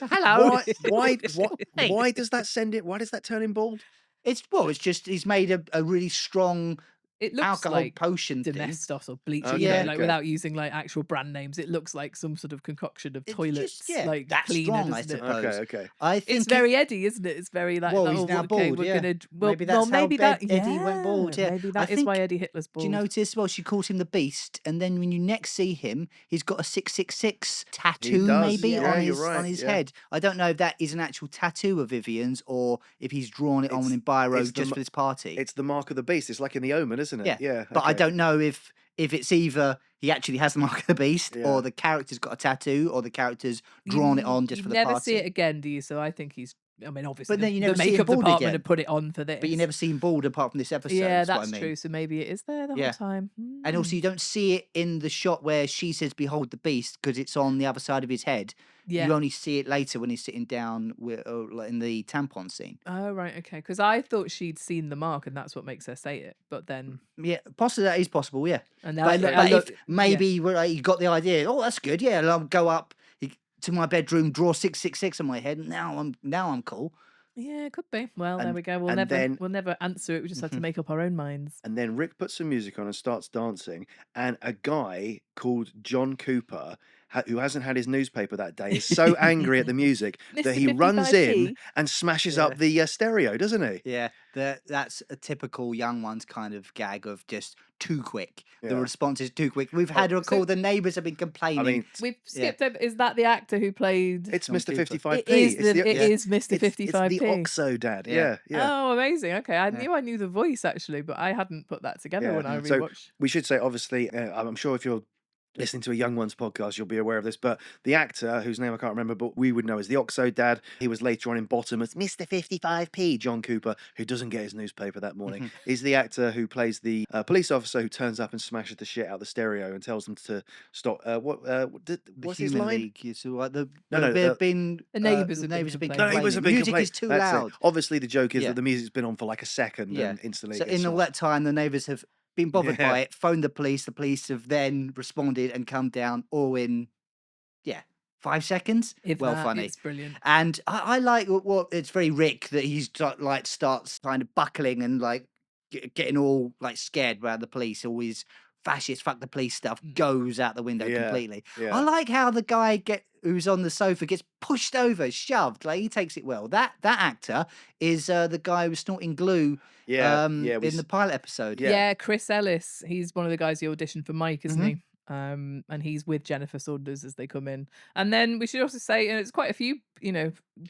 Hello. Why does that send it? Why does that turn him bald? It's just he's made a really strong It looks alcohol like potion thing. Domestos or bleach, without using actual brand names. It looks like some sort of concoction of toilets, that's cleaner, strong, I doesn't it? suppose. Okay. I think It's very Eddie, isn't it? It's very well, he's now bald. Maybe that's how Eddie went bald. Yeah, maybe that is why Eddie Hitler's bald. Do you notice? Well, she calls him the Beast, and then when you next see him, he's got a 666 tattoo, maybe on his head. I don't know if that is an actual tattoo of Vivian's or if he's drawn it on in biro just for this party. It's the mark of the beast. It's like in The Omen, isn't it? Yeah. But I don't know if it's either he actually has the mark of the beast or the character's got a tattoo or the character's drawn it on just for the party. You never see it again, do you? So I think he's... I mean, obviously, but then you never the see makeup him bald department again. had put it on for this. But you never see him bald apart from this episode. Yeah, that's that's what I mean. true. So maybe it is there the whole time. And also, you don't see it in the shot where she says, "Behold the beast," because it's on the other side of his head. Yeah. You only see it later when he's sitting down in the tampon scene. Oh, right. Okay. Because I thought she'd seen the mark and that's what makes her say it. But then... Yeah, possibly that is possible, yeah. And now if maybe you got the idea, oh, that's good, yeah, I'll go up to my bedroom, draw 666 on my head, and now I'm cool. Yeah, it could be. Well, there we go. We'll never answer it. We just have to make up our own minds. And then Rick puts some music on and starts dancing, and a guy called John Cooper, who hasn't had his newspaper that day, is so angry at the music that he runs in and smashes up the stereo, doesn't he? Yeah, that's a typical Young Ones kind of gag of just too quick. The response is too quick. We've had the neighbours have been complaining. I mean, we've skipped over. Is that the actor who played? It's Mr. 55p. It is Mr. 55p. It's the Oxo Dad. Yeah. Oh, amazing. Okay, I knew the voice actually, but I hadn't put that together when I rewatched. So we should say, obviously, I'm sure if you're listening to a Young Ones podcast, you'll be aware of this, but the actor, whose name I can't remember, but we would know as the Oxo Dad, he was later on in Bottom as Mr. 55p. John Cooper, who doesn't get his newspaper that morning, is the actor who plays the police officer who turns up and smashes the shit out of the stereo and tells them to stop. What's his line? League, so the neighbours have been complaining. Music is too loud. Obviously, the joke is that the music's been on for like a second and instantly. So in all that time, the neighbours have been bothered by it, phoned the police have then responded and come down all in 5 seconds. Funny. It's brilliant. And I like what it's very Rick that he's starts kind of buckling and like getting all like scared about the police, always fascist, fuck the police stuff goes out the window completely. I like how the guy who's on the sofa gets pushed over, shoved. Like he takes it well. That actor is the guy who was snorting glue. In the pilot episode. Yeah, Chris Ellis. He's one of the guys who auditioned for Mike, isn't he? And he's with Jennifer Saunders as they come in. And then we should also say, and it's quite a few,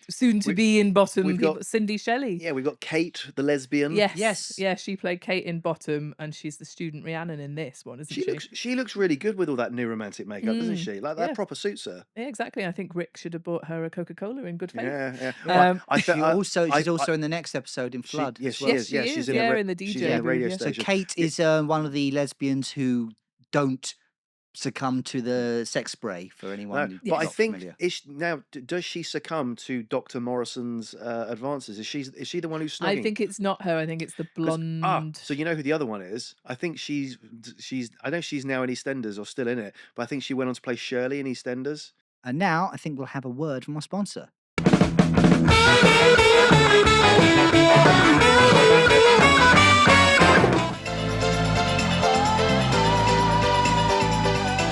soon to be in Bottom. We've got Cindy Shelley. Yeah, we've got Kate, the lesbian. Yes. Yeah, she played Kate in Bottom, and she's the student Rhiannon in this one, isn't she? She looks really good with all that new romantic makeup, doesn't she? Like that proper suits her. Yeah, exactly. I think Rick should have bought her a Coca-Cola in good faith. Yeah. She's also in the next episode in Flood. Yes, she is. Yeah, she's in the DJ. She's in the radio station. So Kate is one of the lesbians who don't succumb to the sex spray, for anyone. No, but I think familiar. does she succumm to Dr. Morrison's advances? Is she the one who's snogging? I think it's not her. I think it's the blonde. So you know who the other one is? I think she's. I know she's now in EastEnders or still in it, but I think she went on to play Shirley in EastEnders. And now I think we'll have a word from our sponsor.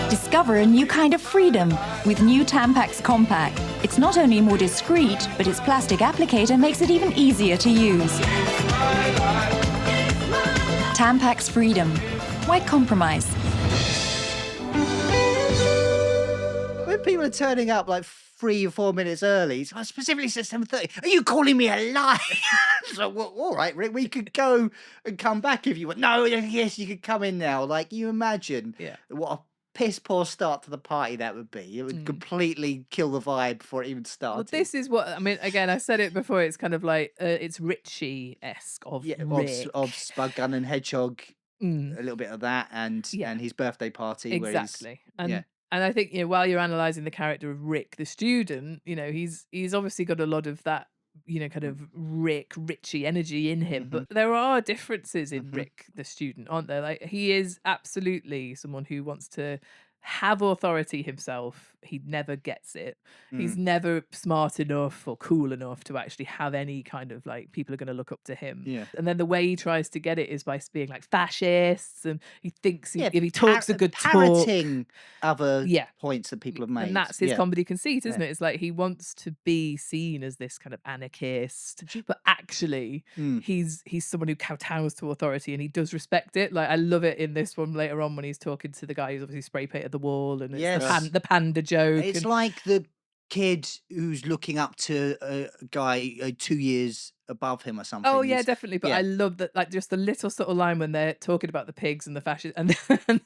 Discover a new kind of freedom with new Tampax Compact. It's not only more discreet, but its plastic applicator makes it even easier to use. Tampax Freedom. Why compromise? When people are turning up like 3 or 4 minutes early, I specifically said 7:30. Are you calling me a liar? So, well, all right, Rick, we could go and come back if you want. No, yes, you could come in now. Like, you imagine what a piss poor start to the party that would be. It would completely kill the vibe before it even started. Well, this is what I mean. Again, I said it before. It's kind of like it's Richie-esque of Rick. of Spud Gun and Hedgehog. A little bit of that, and his birthday party. Exactly. And I think while you're analysing the character of Rick, the student, he's obviously got a lot of that. Kind of Richie energy in him, but there are differences in Rick, the student, aren't there? Like he is absolutely someone who wants to have authority himself. He never gets it. He's never smart enough or cool enough to actually have any kind of like people are going to look up to him. And then the way he tries to get it is by being like fascists, and he thinks if he talks a good parroting other points that people have made, and that's his comedy conceit, isn't it? It's like he wants to be seen as this kind of anarchist, but actually he's someone who kowtows to authority, and he does respect it. Like I love it in this one later on when he's talking to the guy who's obviously spray painted the wall, and it's the panda joke. It's like the kid who's looking up to a guy 2 years above him or something. Oh yeah, definitely. But I love that, like just the little subtle line when they're talking about the pigs and the fascists, and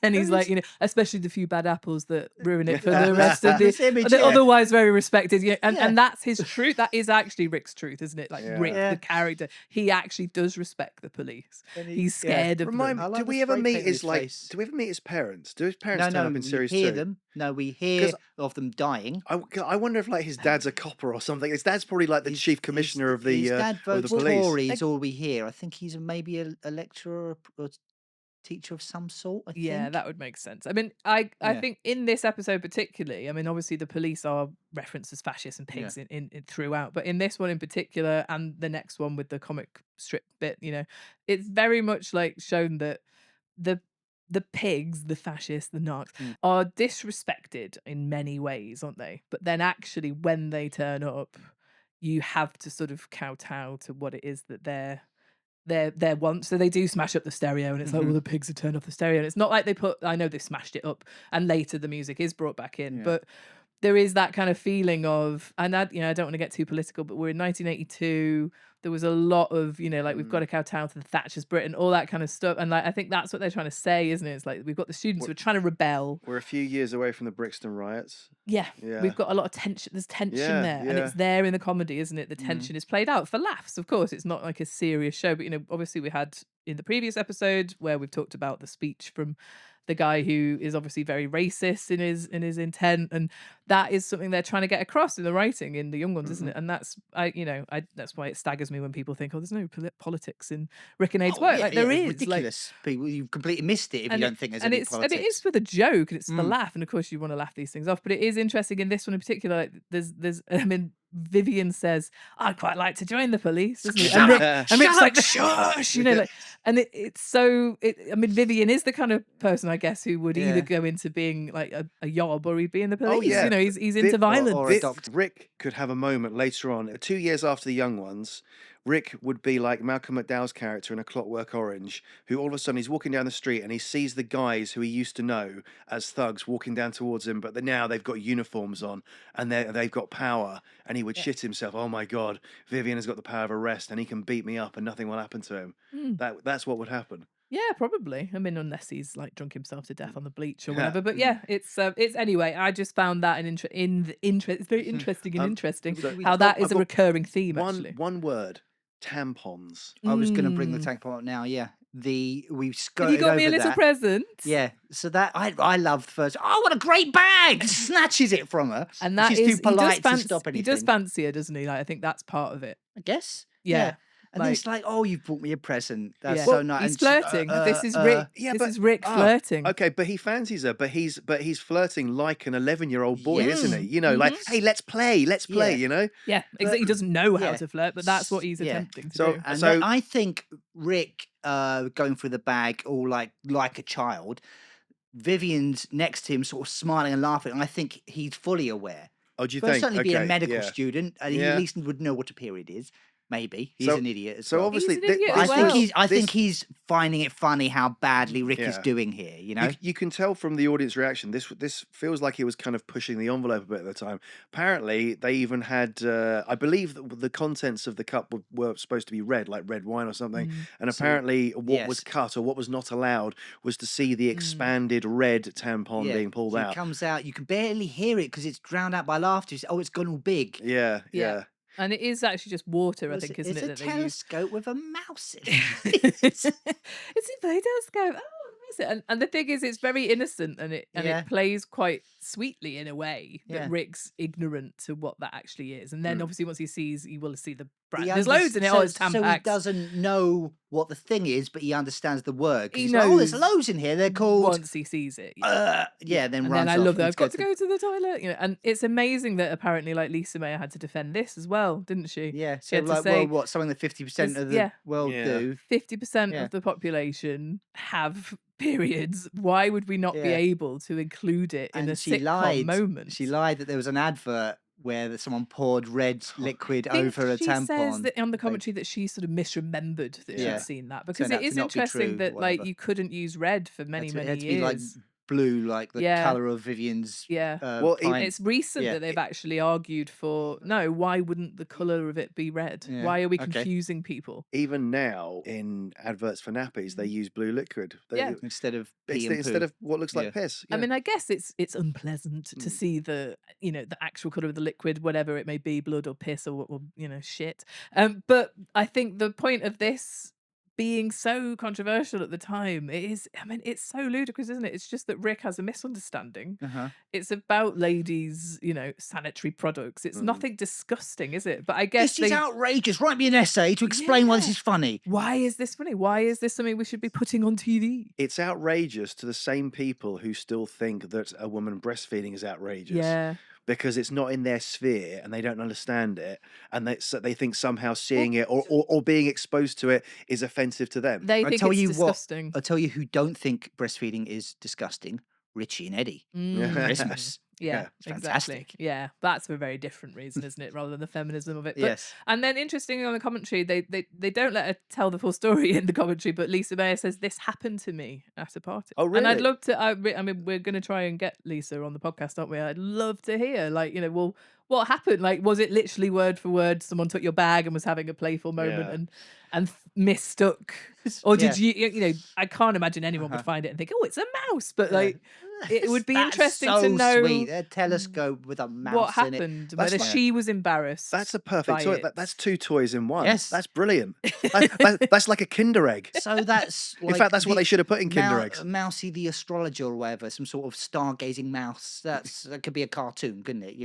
then he's like, especially the few bad apples that ruin it for the rest of the otherwise very respected. And that's his truth. That is actually Rick's truth, isn't it? Like Rick, the character, he actually does respect the police. He's scared of them. Do we ever meet his parents? Do his parents turn up in series 2? We hear them. No, we hear of them dying. I wonder if like his dad's a copper or something. His dad's probably like the chief commissioner of the police. Tories, all we hear. I think he's maybe a lecturer or teacher of some sort. I think. That would make sense. I mean, I think in this episode particularly, I mean, obviously the police are referenced as fascists and pigs in throughout, but in this one in particular, and the next one with the comic strip bit, it's very much like shown that the pigs, the fascists, the narcs, are disrespected in many ways, aren't they? But then actually when they turn up, you have to sort of kowtow to what it is that they're want. So they do smash up the stereo, and it's like, well, the pigs have turned off the stereo. And it's not like I know they smashed it up and later the music is brought back in, but there is that kind of feeling of, and I don't want to get too political, but we're in 1982. There was a lot of, we've got to kowtow to the Thatcher's Britain, all that kind of stuff. And like, I think that's what they're trying to say, isn't it? It's like, we've got the students who are trying to rebel. We're a few years away from the Brixton riots. Yeah. We've got a lot of tension. There's tension there. And it's there in the comedy, isn't it? The tension is played out for laughs, of course. It's not like a serious show. But, obviously we had in the previous episode where we've talked about the speech from the guy who is obviously very racist in his intent, and that is something they're trying to get across in the writing in the young ones, isn't it? And that's that's why it staggers me when people think, oh, there's no politics in Rick and Aid's work. There is ridiculous. People, you've completely missed it if you don't think there's any politics. And it is for the joke, and it's for the laugh, and of course you want to laugh these things off. But it is interesting in this one in particular. Like, there's Vivian says, "I'd quite like to join the police," doesn't he? And Rick's like, "Shush," you know, like, and it's so. I mean, Vivian is the kind of person, I guess, who would either go into being like a yob or he'd be in the police. Oh, yeah. You know, he's into violence. Or adopt. Rick could have a moment later on, 2 years after the young ones. Rick would be like Malcolm McDowell's character in A Clockwork Orange, who all of a sudden he's walking down the street and he sees the guys who he used to know as thugs walking down towards him, but now they've got uniforms on and they've got power, and he would shit himself. Oh my God, Vivian has got the power of arrest and he can beat me up and nothing will happen to him. That's what would happen. Yeah, probably. I mean, unless he's like drunk himself to death on the bleach or whatever. But yeah, it's anyway. I just found that it's very interesting and interesting how that is a recurring theme. Actually, one word: tampons. I was going to bring the tampon up now. Yeah, we've skirted you got me a over little that. present. Yeah, so that I loved first. Oh, what a great bag! Snatches it from her, and that she's is too polite to stop anything. He does fancy her, doesn't he? Like, I think that's part of it. I guess. Yeah. And then it's like, oh, you've bought me a present. That's so nice. He's flirting. This is Rick. This is Rick flirting. Okay, but he fancies her. But he's flirting like an 11-year-old boy, isn't he? You know, like, hey, let's play. You know. Yeah, exactly. He doesn't know how to flirt, but that's what he's attempting to do. And so I think Rick going through the bag, all like a child. Vivian's next to him, sort of smiling and laughing. And I think he's fully aware. Oh, do you but think? Certainly be a medical student, and he at least would know what a period is. Maybe he's an idiot as well. So obviously, I think he's finding it funny how badly Rick is doing here. You know, you can tell from the audience reaction. This feels like he was kind of pushing the envelope a bit at the time. Apparently, they even had, I believe, the contents of the cup were supposed to be red, like red wine or something. And apparently, what was cut or what was not allowed was to see the expanded red tampon being pulled out. It comes out. You can barely hear it because it's drowned out by laughter. Oh, it's gone all big. Yeah. And it is actually just water, I think, isn't it? It's a telescope with a mouse in it. It's a telescope. Oh, is it? And the thing is, it's very innocent, and it plays quite sweetly in a way that Rick's ignorant to what that actually is. And then obviously once he will see the brand. There's loads in it. It's Tampax. So he doesn't know what the thing is, but he understands the word. He knows. Like, oh, there's loads in here. They're called. Once he sees it. Then runs I off. love that. I've got to go to the toilet. You know, and it's amazing that apparently, like, Lisa Mayer had to defend this as well, didn't she? Yeah. She So had to say, what? Something that 50% of the world do. 50% of the population have periods. Why would we not be able to include it in a sitcom moment? She lied that there was an advert where someone poured red liquid over a tampon. She says that on the commentary that she sort of misremembered that she'd seen that, because it is interesting that like you couldn't use red for many years. It had to be like blue, like the colour of Vivian's. It's recent that they've actually argued for why wouldn't the colour of it be red? Why are we confusing people? Even now in adverts for nappies they use blue liquid instead of what looks like piss. I mean, I guess it's unpleasant to see the actual colour of the liquid, whatever it may be, blood or piss or shit. But I think the point of this being so controversial at the time, it's so ludicrous, isn't it? It's just that Rick has a misunderstanding. It's about ladies, sanitary products. It's nothing disgusting, is it? But I guess this is outrageous. Write me an essay to explain why this is funny. Why is this funny? Why is this something we should be putting on TV? It's outrageous to the same people who still think that a woman breastfeeding is outrageous. Yeah. Because it's not in their sphere and they don't understand it, and they think somehow seeing it or being exposed to it is offensive to them. They think it's disgusting. I'll tell you who don't think breastfeeding is disgusting: Richie and Eddie. Christmas. Yeah, it's exactly. fantastic. Yeah, that's for a very different reason, isn't it? Rather than the feminism of it. But, yes. And then interestingly on the commentary, they don't let her tell the full story in the commentary, but Lisa Mayer says, this happened to me at a party. Oh, really? And I'd love to, I mean, we're going to try and get Lisa on the podcast, aren't we? I'd love to hear, what happened? Like, was it literally word for word, someone took your bag and was having a playful moment and mistook? Or did you I can't imagine anyone would find it and think, oh, it's a mouse. But it would be interesting to know sweet. A telescope with a mouse what in it. happened, whether she was embarrassed. That's a perfect toy. That's two toys in one. Yes. That's brilliant. That's like a Kinder Egg. So that's in fact, that's what they should have put in Kinder Eggs. Mousy the astrologer or whatever, some sort of stargazing mouse. That could be a cartoon, couldn't it?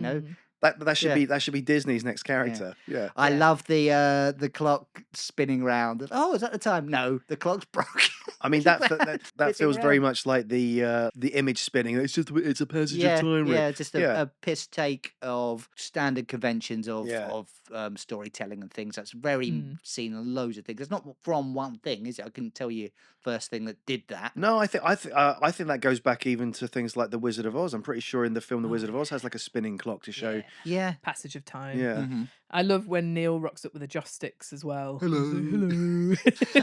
That should be Disney's next character. Yeah. I love the clock spinning round. Oh, is that the time? No, the clock's broken. I mean that feels very much like the image spinning. It's a passage of time. Yeah, just a piss take of standard conventions of storytelling and things. That's very seen in loads of things. It's not from one thing, is it? I couldn't tell you first thing that did that. No, I think that goes back even to things like The Wizard of Oz. I'm pretty sure in the film The Wizard of Oz has like a spinning clock to show passage of time. Yeah. I love when Neil rocks up with the joss sticks as well. Hello.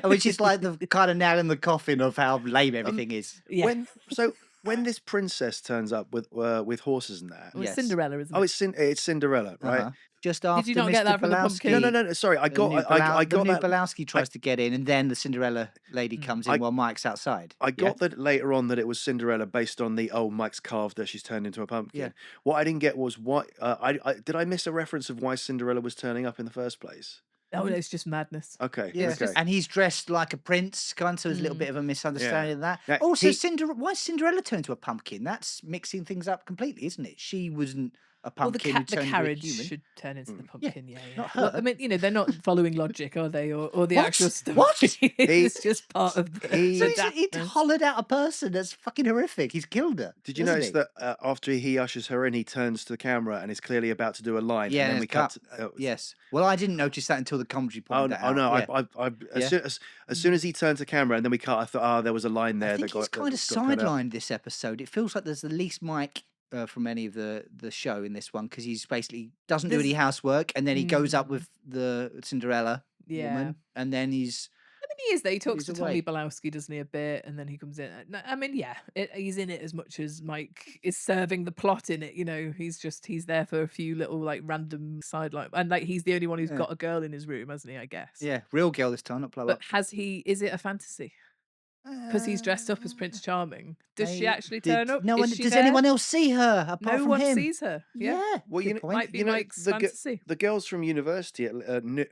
Which is like the kind of nail in the coffin of how lame everything is. Yeah. When this princess turns up with horses and that, it's Cinderella, isn't it? Oh, it's Cinderella, right? Just after Did you not Mr. get that from the Pulowski. pumpkin? No. Sorry, I got the new that. Pulowski tries to get in, and then the Cinderella lady comes in while Mike's outside. I got that later on that it was Cinderella based on the Mike's carved her, she's turned into a pumpkin. Yeah. What I didn't get was why. Did I miss a reference of why Cinderella was turning up in the first place? Oh, it's just madness. Okay. Yeah, okay. and he's dressed like a prince, so there's a little bit of a misunderstanding of that. Now, Also, why Cinderella turned into a pumpkin? That's mixing things up completely, isn't it? She wasn't a Well, pumpkin the who turned carriage into a human. should turn into the pumpkin. Yeah. not Well, her. I mean, they're not following logic, are they? Or the What? actual stuff. What? It's just part of the So he's daftness. hollowed out a person. That's fucking horrific. He's killed her. Did you hasn't notice he? that after he ushers her in, he turns to the camera and is clearly about to do a line? Yeah, and then we cut. Yes. Well, I didn't notice that until the commentary pointed that out. No! Yeah. As soon as he turned to camera and then we cut, I thought, there was a line there. I think that he's got kind of cut out. sidelined this episode. It feels like there's the least Mike from any of the show in this one, because he's basically doesn't do any housework, and then he goes up with the Cinderella woman, and then he's. I mean, he is there. He talks to he's Tommy away. Balowski, doesn't he, a bit, and then he comes in. I mean, he's in it as much as Mike is serving the plot in it. He's there for a few little like random sideline, and like he's the only one who's got a girl in his room, hasn't he? I guess. Yeah, real girl this time, not blow up. But is it a fantasy? Because he's dressed up as Prince Charming. Does she actually turn up? No one. Is she Does there? anyone else see her apart No from one him? sees her. Yeah. Well, good point. Might be Mike's fantasy. The girls from university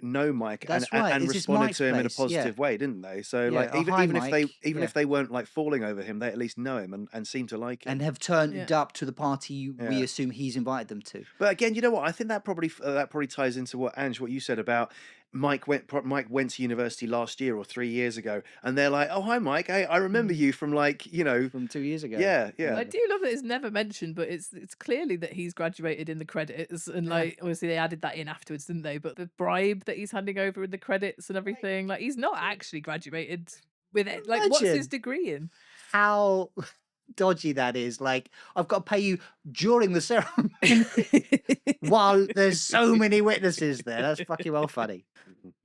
know Mike That's right. and This is responded Mike's to him in a place, positive way, didn't they? So Yeah. like Oh, hi, even Mike. if they weren't like falling over him, they at least know him and seem to like him. And have turned up to the party we Yeah. assume he's invited them to. But again, you know what? I think that probably ties into what you said about Mike went to university last year or 3 years ago, and they're like, "Oh, hi, Mike. Hey, I remember you from From 2 years ago. yeah." I do love that it's never mentioned, but it's clearly that he's graduated in the credits, and like obviously they added that in afterwards, didn't they? But the bribe that he's handing over in the credits and everything, like he's not actually graduated with it. Like, what's Imagine his degree in? how dodgy that is. Like, I've got to pay you during the ceremony while there's so many witnesses there. That's fucking well funny.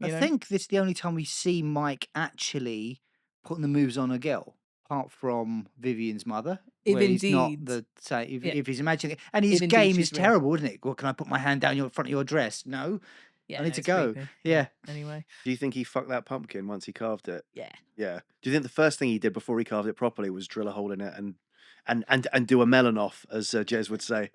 I think this is the only time we see Mike actually putting the moves on a girl, apart from Vivian's mother. If where he's not indeed. if he's imagining it. And his If indeed game is she's real. terrible, isn't it? Well, can I put my hand down your front of your dress? No. Yeah, I need no, to it's go. creepy. Yeah. Anyway. Do you think he fucked that pumpkin once he carved it? Yeah. Yeah. Do you think the first thing he did before he carved it properly was drill a hole in it and do a melon off, as Jez would say?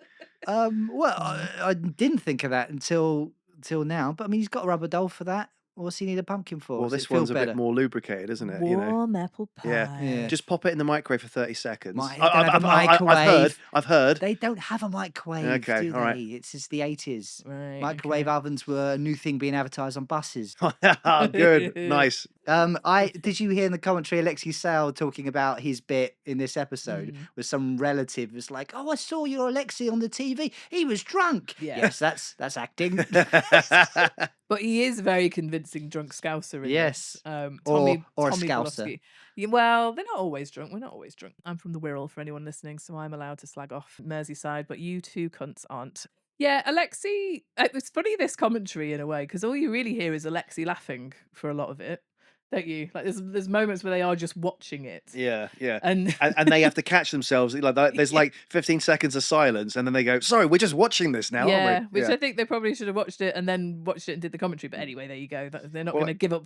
Well, I didn't think of that until now. But I mean, he's got a rubber doll for that. What's he need a pumpkin for? Well, Does it this feel one's a better? bit more lubricated, isn't it? Warm apple pie. Yeah. Just pop it in the microwave for 30 seconds. They don't have a microwave. I've heard. They don't have a microwave, Okay, do they? all right. It's just the 80s. Right. Microwave ovens were a new thing being advertised on buses. Good. Nice. Did you hear in the commentary Alexi Sale talking about his bit in this episode with some relative was like, "Oh, I saw your Alexi on the TV. He was drunk." Yeah. Yes, that's acting. But he is very convincing drunk scouser in Yes. this. Or a Tommy scouser. Balowski. Yeah, well, they're not always drunk. We're not always drunk. I'm from the Wirral for anyone listening, so I'm allowed to slag off Merseyside, but you two cunts aren't. Yeah, Alexi, it's funny this commentary in a way, because all you really hear is Alexi laughing for a lot of it, don't you? Like there's moments where they are just watching it. Yeah. And they have to catch themselves. There's like 15 seconds of silence, and then they go, "Sorry, we're just watching this now, yeah, aren't we?" which I think they probably should have watched it and then watched it and did the commentary. But anyway, there you go. They're not going to give up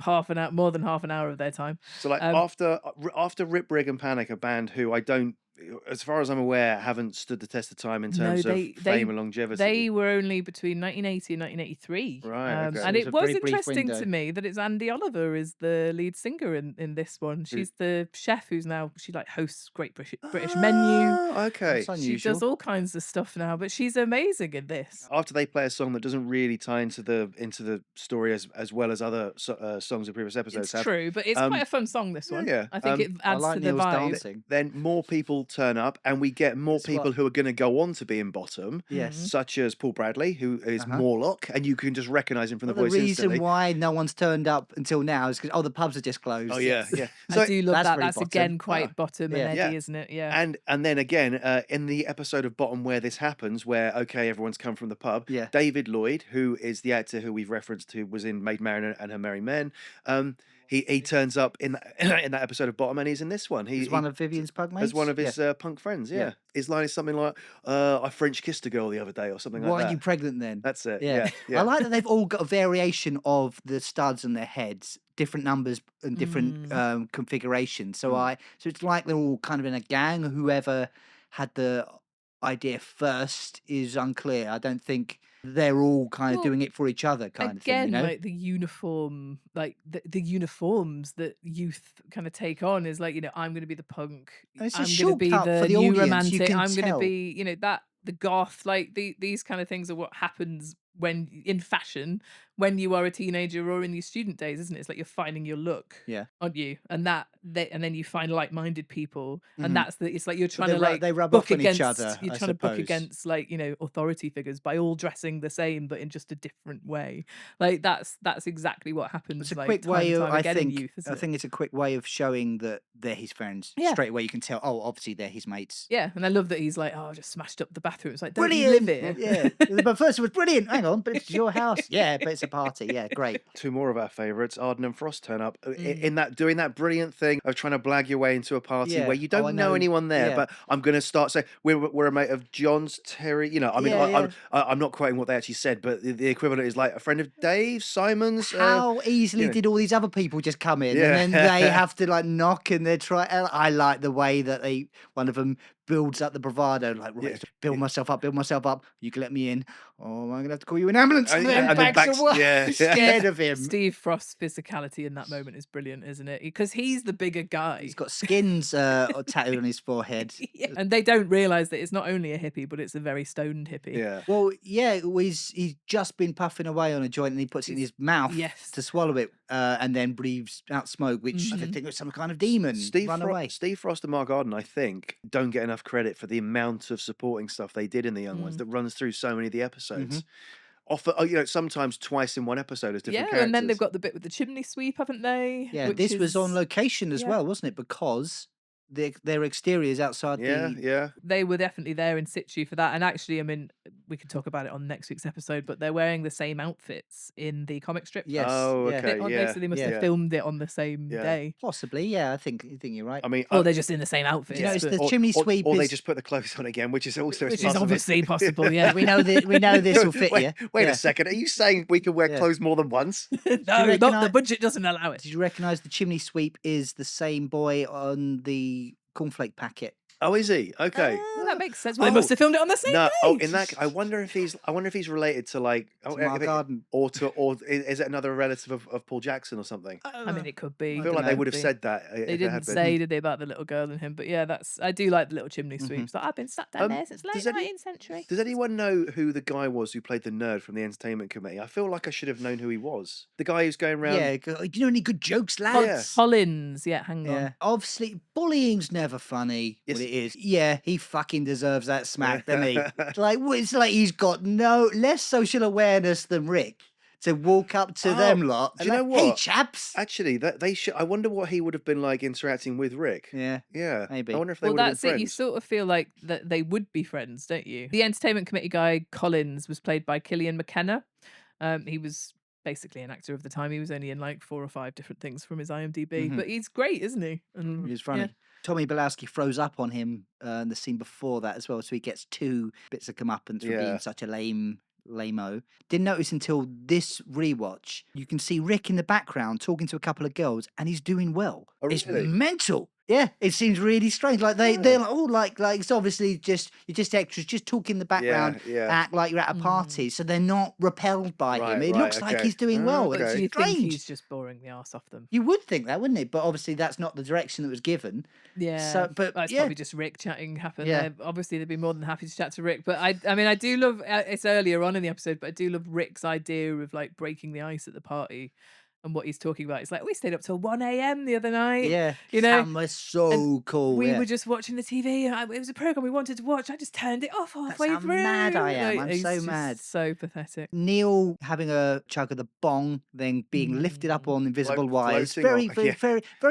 more than half an hour of their time. So after Rip Rig and Panic, a band who I don't as far as I'm aware, haven't stood the test of time in terms of fame and longevity. They were only between 1980 and 1983. Right, okay. And It was it a was very brief interesting window. to me that it's Andy Oliver is the lead singer in this one. She's the chef who's now, she like hosts Great British Menu. Okay. That's She does all kinds of stuff now, but she's amazing in this. After they play a song that doesn't really tie into the story as well as other songs of previous episodes It's true, but it's quite a fun song, this one. yeah. I think it adds like to the Neil's vibe. dancing. Then more people turn up, and we get more people who are going to go on to be in bottom. Yes. Such as Paul Bradley, who is Morlock, and you can just recognise him from the voice The reason instantly. why no one's turned up until now is because the pubs are just closed. Oh yeah, yeah. I do love that's that. very That's bottom. again quite bottom and Yeah. Eddie, isn't it? Yeah. And then again, in the episode of Bottom where this happens, where everyone's come from the pub. Yeah. David Lloyd, who is the actor who we've referenced, who was in Maid Marian and Her Merry Men, he turns up in that episode of Bottom, and he's in this one. He's one of Vivian's pug mates. as one of his punk friends. Yeah. His line is something like, "I French kissed a girl the other day," or something like that. Why are you pregnant then? That's it. Yeah. I like that they've all got a variation of the studs on their heads, different numbers and different configurations. So it's like they're all kind of in a gang. Whoever had the idea first is unclear. I don't think they're all kind of doing it for each other, kind of thing. You know? Like the uniform, like the uniforms that youth kind of take on is like, I'm going to be the punk. And it's a I'm going to be shortcut the for the new audience, you romantic. can I'm going tell. to be, that the goth. Like these kind of things are what happens when in fashion when you are a teenager or in your student days, isn't it? It's like you're finding your look, aren't you? And and then you find like-minded people, and it's like you're trying to they rub book off on against each other. you're trying to book against authority figures by all dressing the same but in just a different way. Like that's exactly what happens. It's a like, quick time way and of, time again in I youth, isn't it? think it's a quick way of showing that they're his friends. Yeah. Straight away you can tell, obviously they're his mates. Yeah, and I love that he's like, I just smashed up the bathroom. It's like, don't Brilliant. you live here? Yeah. But first it was brilliant. Hang on, but it's your house. Yeah, but it's a party. Yeah, great. Two more of our favourites, Arden and Frost, turn up in that doing that brilliant thing of trying to blag your way into a party where you don't know anyone there, but I'm going to start saying we're a mate of John's, Terry. I'm not quoting what they actually said, but the equivalent is like a friend of Dave, Simon's. How easily did all these other people just come in, and then they have to like knock and they're trying. I like the way that one of them builds up the bravado, like build myself up. You can let me in. Oh, I'm gonna have to call you an ambulance. And then backs away. Scared of him. Steve Frost's physicality in that moment is brilliant, isn't it? Because he's the bigger guy. He's got skins tattooed on his forehead. And they don't realise that it's not only a hippie, but it's a very stoned hippie. Yeah. Well, he's just been puffing away on a joint and he puts it in his mouth to swallow it and then breathes out smoke, which I think was some kind of demon. Steve Frost and Mark Arden, I think, don't get enough credit for the amount of supporting stuff they did in the Young Ones that runs through so many of the episodes. Sometimes twice in one episode as different characters. And then they've got the bit with the chimney sweep, haven't they? Yeah, this was on location as well, wasn't it? Because their exteriors outside they were definitely there in situ for that. And actually, I mean, we could talk about it on next week's episode, but they're wearing the same outfits in the comic strip. Yes. Oh, okay. So they must have filmed it on the same day. Possibly, yeah. I think you're right. I mean, or they're just in the same outfits. You know, it's the chimney sweep, or they just put the clothes on again, which is also obviously possible. Yeah, we know this will fit you. Wait a second. Are you saying we can wear clothes more than once? No, the budget doesn't allow it. Did you recognise the chimney sweep is the same boy on the cornflake packet? Oh, is he? Okay. That makes sense. Well, they must have filmed it on the same day. Oh, in that, I wonder if he's related to like Mark Arden, or is it another relative of Paul Jackson or something? I mean, it could be. I feel like they would have said that. They didn't say, did they, about the little girl and him? But yeah, I do like the little chimney sweeps. Like, I've been stuck down there since late 19th century. Does anyone know who the guy was who played the nerd from the entertainment committee? I feel like I should have known who he was. The guy who's going around. Yeah, do you know any good jokes, lads? Collins. Yeah, hang on. Obviously, bullying's never funny. Yes. Well, it is. Yeah, he fucking deserves that smack, doesn't he? It's like he's got no less social awareness than Rick to walk up to them lot. Do you know what? Hey, chaps. Actually, they should. I wonder what he would have been like interacting with Rick. Yeah, maybe. I wonder if they would have been friends. Well, that's it. You sort of feel like that they would be friends, don't you? The entertainment committee guy Collins was played by Killian McKenna. He was basically an actor of the time. He was only in like 4 or 5 different things from his IMDb, but he's great, isn't he? And he's funny. Yeah. Tommy Bilowski throws up on him in the scene before that as well, so he gets 2 bits of comeuppance for being such a lame-o. Didn't notice until this rewatch. You can see Rick in the background talking to a couple of girls, and he's doing well. Oh, really? It's mental. Yeah, it seems really strange. Like they're like, oh, like it's obviously you're just extras, just talk in the background, act like you're at a party, so they're not repelled by him. It looks like he's doing well. But It's do you think strange. he's just boring the arse off them? You would think that, wouldn't it? But obviously, that's not the direction that was given. Yeah. So, but it's probably just Rick chatting happened. Yeah. Obviously, they'd be more than happy to chat to Rick. But I mean, I do love. It's earlier on in the episode, but I do love Rick's idea of like breaking the ice at the party. And what he's talking about, it's like we stayed up till 1 a.m. the other night. Yeah, you know, Sam was so cool. We were just watching the TV. It was a program we wanted to watch. I just turned it off halfway That's how through. mad I am. Like, I'm so mad. So pathetic. Neil having a chug of the bong, then being lifted up on invisible wires. Very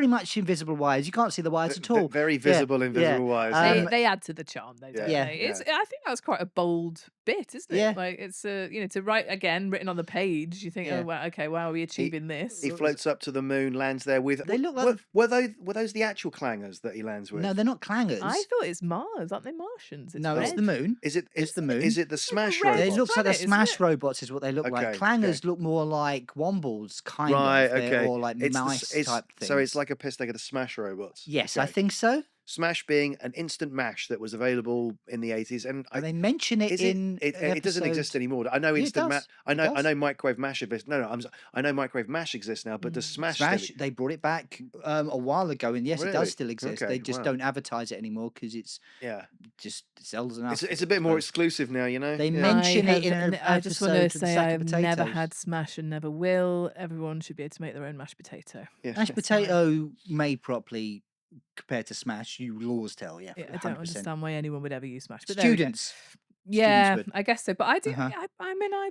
much invisible wires. You can't see the wires at all. Very visible invisible wires. They add to the charm, though, don't they? I think that was quite a bold bit, isn't it? Yeah. Like it's to write again, written on the page. You think, oh, well, okay, wow, are we achieving this? He floats up to the moon, lands there with. They look like were those the actual clangers that he lands with? No, they're not clangers. I thought it's Mars, aren't they Martians? No, it's the moon. It's the moon. Is it the Smash red robots? It looks like the Smash robots is what they look like. Clangers look more like Wombles, kind of. Okay. Or like mice type thing. So it's like a piss take of the Smash robots. Yes, I think so. Smash being an instant mash that was available in the 80s, and they mention it in. It doesn't exist anymore. I know instant mash. I know microwave mash exists. I know microwave mash exists now, but does Smash? They brought it back a while ago, and yes, it does still exist. Okay, they just don't advertise it anymore because it's just sells enough. It's a bit more exclusive now, you know. They mention it in an I just want to say I've never potatoes. had Smash and never will. Everyone should be able to make their own mashed potato. Yeah. Mashed potato made properly. Compared to Smash, you laws tell, I don't understand why anyone would ever use Smash. But Students. I guess so. But I do. I mean, I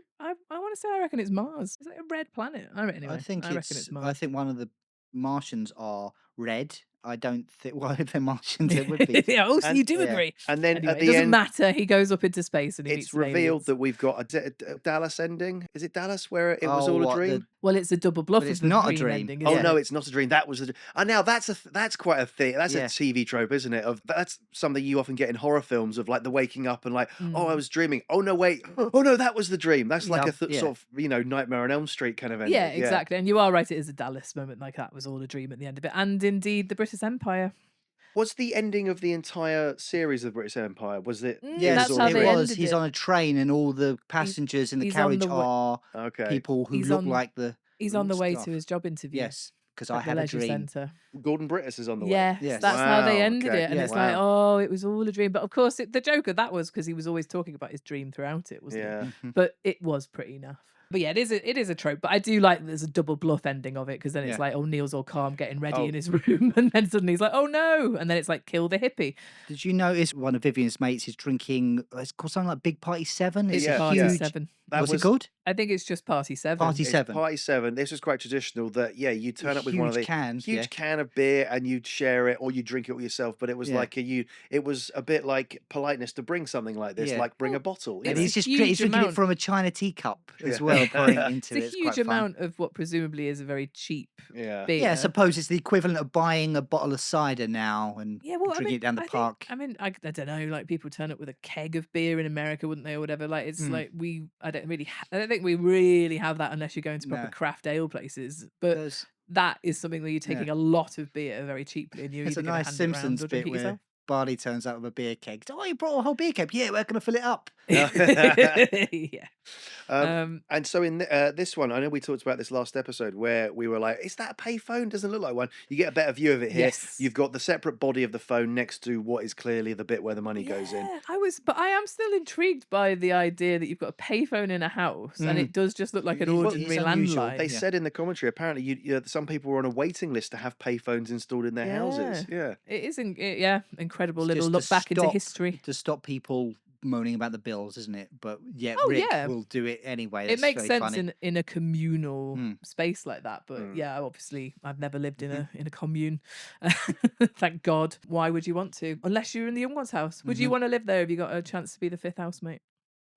want to say I reckon it's Mars. Is it a red planet? I reckon it's Mars. I think one of the Martians are red. I don't think. Well, if they're Martians, it would be. So you do agree. And then anyway, at the it doesn't end, matter. He goes up into space and it's revealed that we've got a Dallas ending. Is it Dallas where it was all a dream? Well, it's a double bluff. It's not a dream. Ending, no, it's not a dream. That was now that's quite a thing. That's a TV trope, isn't it? That's something you often get in horror films of like the waking up and like, oh, I was dreaming. Oh no, wait. Oh no, that was the dream. That's like a sort of Nightmare on Elm Street kind of ending. Yeah, exactly. And you are right. It is a Dallas moment. Like that was all a dream at the end of it. And indeed, the British Empire. Was the ending of the entire series of British Empire? Was it? Yes, that's how they ended He's on a train, and all the passengers in the carriage are people who look like the. He's on the way to his job interview. Yes, because I had a dream. Centre. Gordon Brittis is on the way. Yes, that's how they ended it, and it's like, oh, it was all a dream. But of course, the joke of that was because he was always talking about his dream throughout it, wasn't it? But it was pretty naff. But yeah, it is a trope. But I do like that there's a double bluff ending of it because then it's like, oh, Neil's all calm, getting ready in his room, and then suddenly he's like, oh no, and then it's like, kill the hippie. Did you notice one of Vivian's mates is drinking? It's called something like Big Party 7. It's Party 7. What's it called? I think it's just Party 7. Party 7. Party 7. This was quite traditional that, you turn up with one of the huge can of beer and you'd share it or you drink it all yourself. But it was it was a bit like politeness to bring something like this, like bring a bottle. And he's drinking it from a China teacup as well, pouring it into it. It's a huge amount of what presumably is a very cheap beer. Yeah, I suppose it's the equivalent of buying a bottle of cider now and drinking it down the park. I don't know, like people turn up with a keg of beer in America, wouldn't they, or whatever? Like it's like I don't think we really have that unless you're going to proper craft ale places. But that is something where you're taking a lot of beer very cheaply, and you're it's a nice Simpsons bit where yourself. Barney turns out with a beer keg. Oh, you brought a whole beer keg? Yeah, we're going to fill it up. And so in this one, I know we talked about this last episode where we were like, is that a payphone? Doesn't look like one. You get a better view of it here. Yes. You've got the separate body of the phone next to what is clearly the bit where the money goes in. But I am still intrigued by the idea that you've got a payphone in a house and it does just look like an ordinary landline. They said in the commentary, apparently some people were on a waiting list to have payphones installed in their houses. Yeah. It is, incredible little look back into history. To stop people moaning about the bills, isn't it? But Rick will do it anyway. It makes sense in a communal space like that. But obviously I've never lived in a commune. Thank God. Why would you want to? Unless you're in the young one's house. Would you want to live there if you got a chance to be the fifth housemate?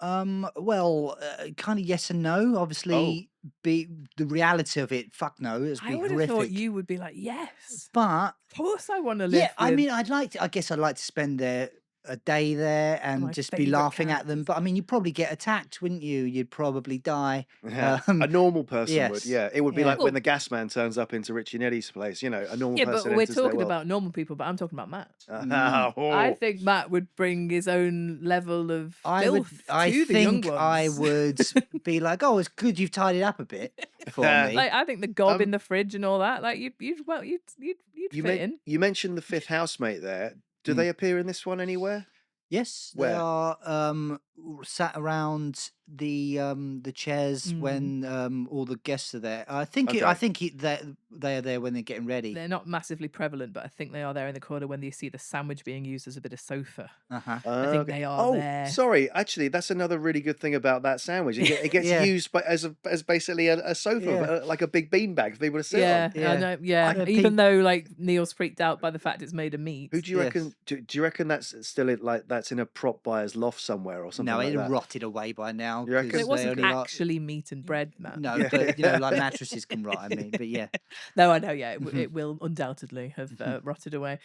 Well, kind of yes and no. Obviously, be the reality of it. Fuck no, it's I would have thought you would be like, yes, but of course I want to live. I mean, I guess I'd like to spend there a day there and just be laughing at them. But I mean, you'd probably get attacked, wouldn't you? You'd probably die. Yeah. A normal person would, yes. yeah. It would be like Well, when the gas man turns up into Richie Neddy's place, you know, a normal yeah, person but we're enters their talking world. about normal people, but I'm talking about Matt. Mm. I think Matt would bring his own level of filth to the young ones. I would be like, oh, it's good you've tidied up a bit for me. Like, I think the gob in the fridge and all that, like you'd fit in. You mentioned the fifth housemate there. Do they appear in this one anywhere? Yes, Where? they are sat around the chairs when all the guests are there. I think they are there when they're getting ready. They're not massively prevalent, but I think they are there in the corner when you see the sandwich being used as a bit of sofa. I think they are there. Sorry, actually, that's another really good thing about that sandwich. It gets used as basically a sofa, like a big beanbag for people to sit on. I know. Yeah, even though like Neil's freaked out by the fact it's made of meat. Who do you reckon? Do you reckon that's still that's in a prop buyer's loft somewhere or something? No, like it that? rotted away by now. You reckon? It wasn't actually meat and bread, man. No, but you know, like mattresses can rot. I mean, but yeah. No, I know. Yeah, it will undoubtedly have rotted away.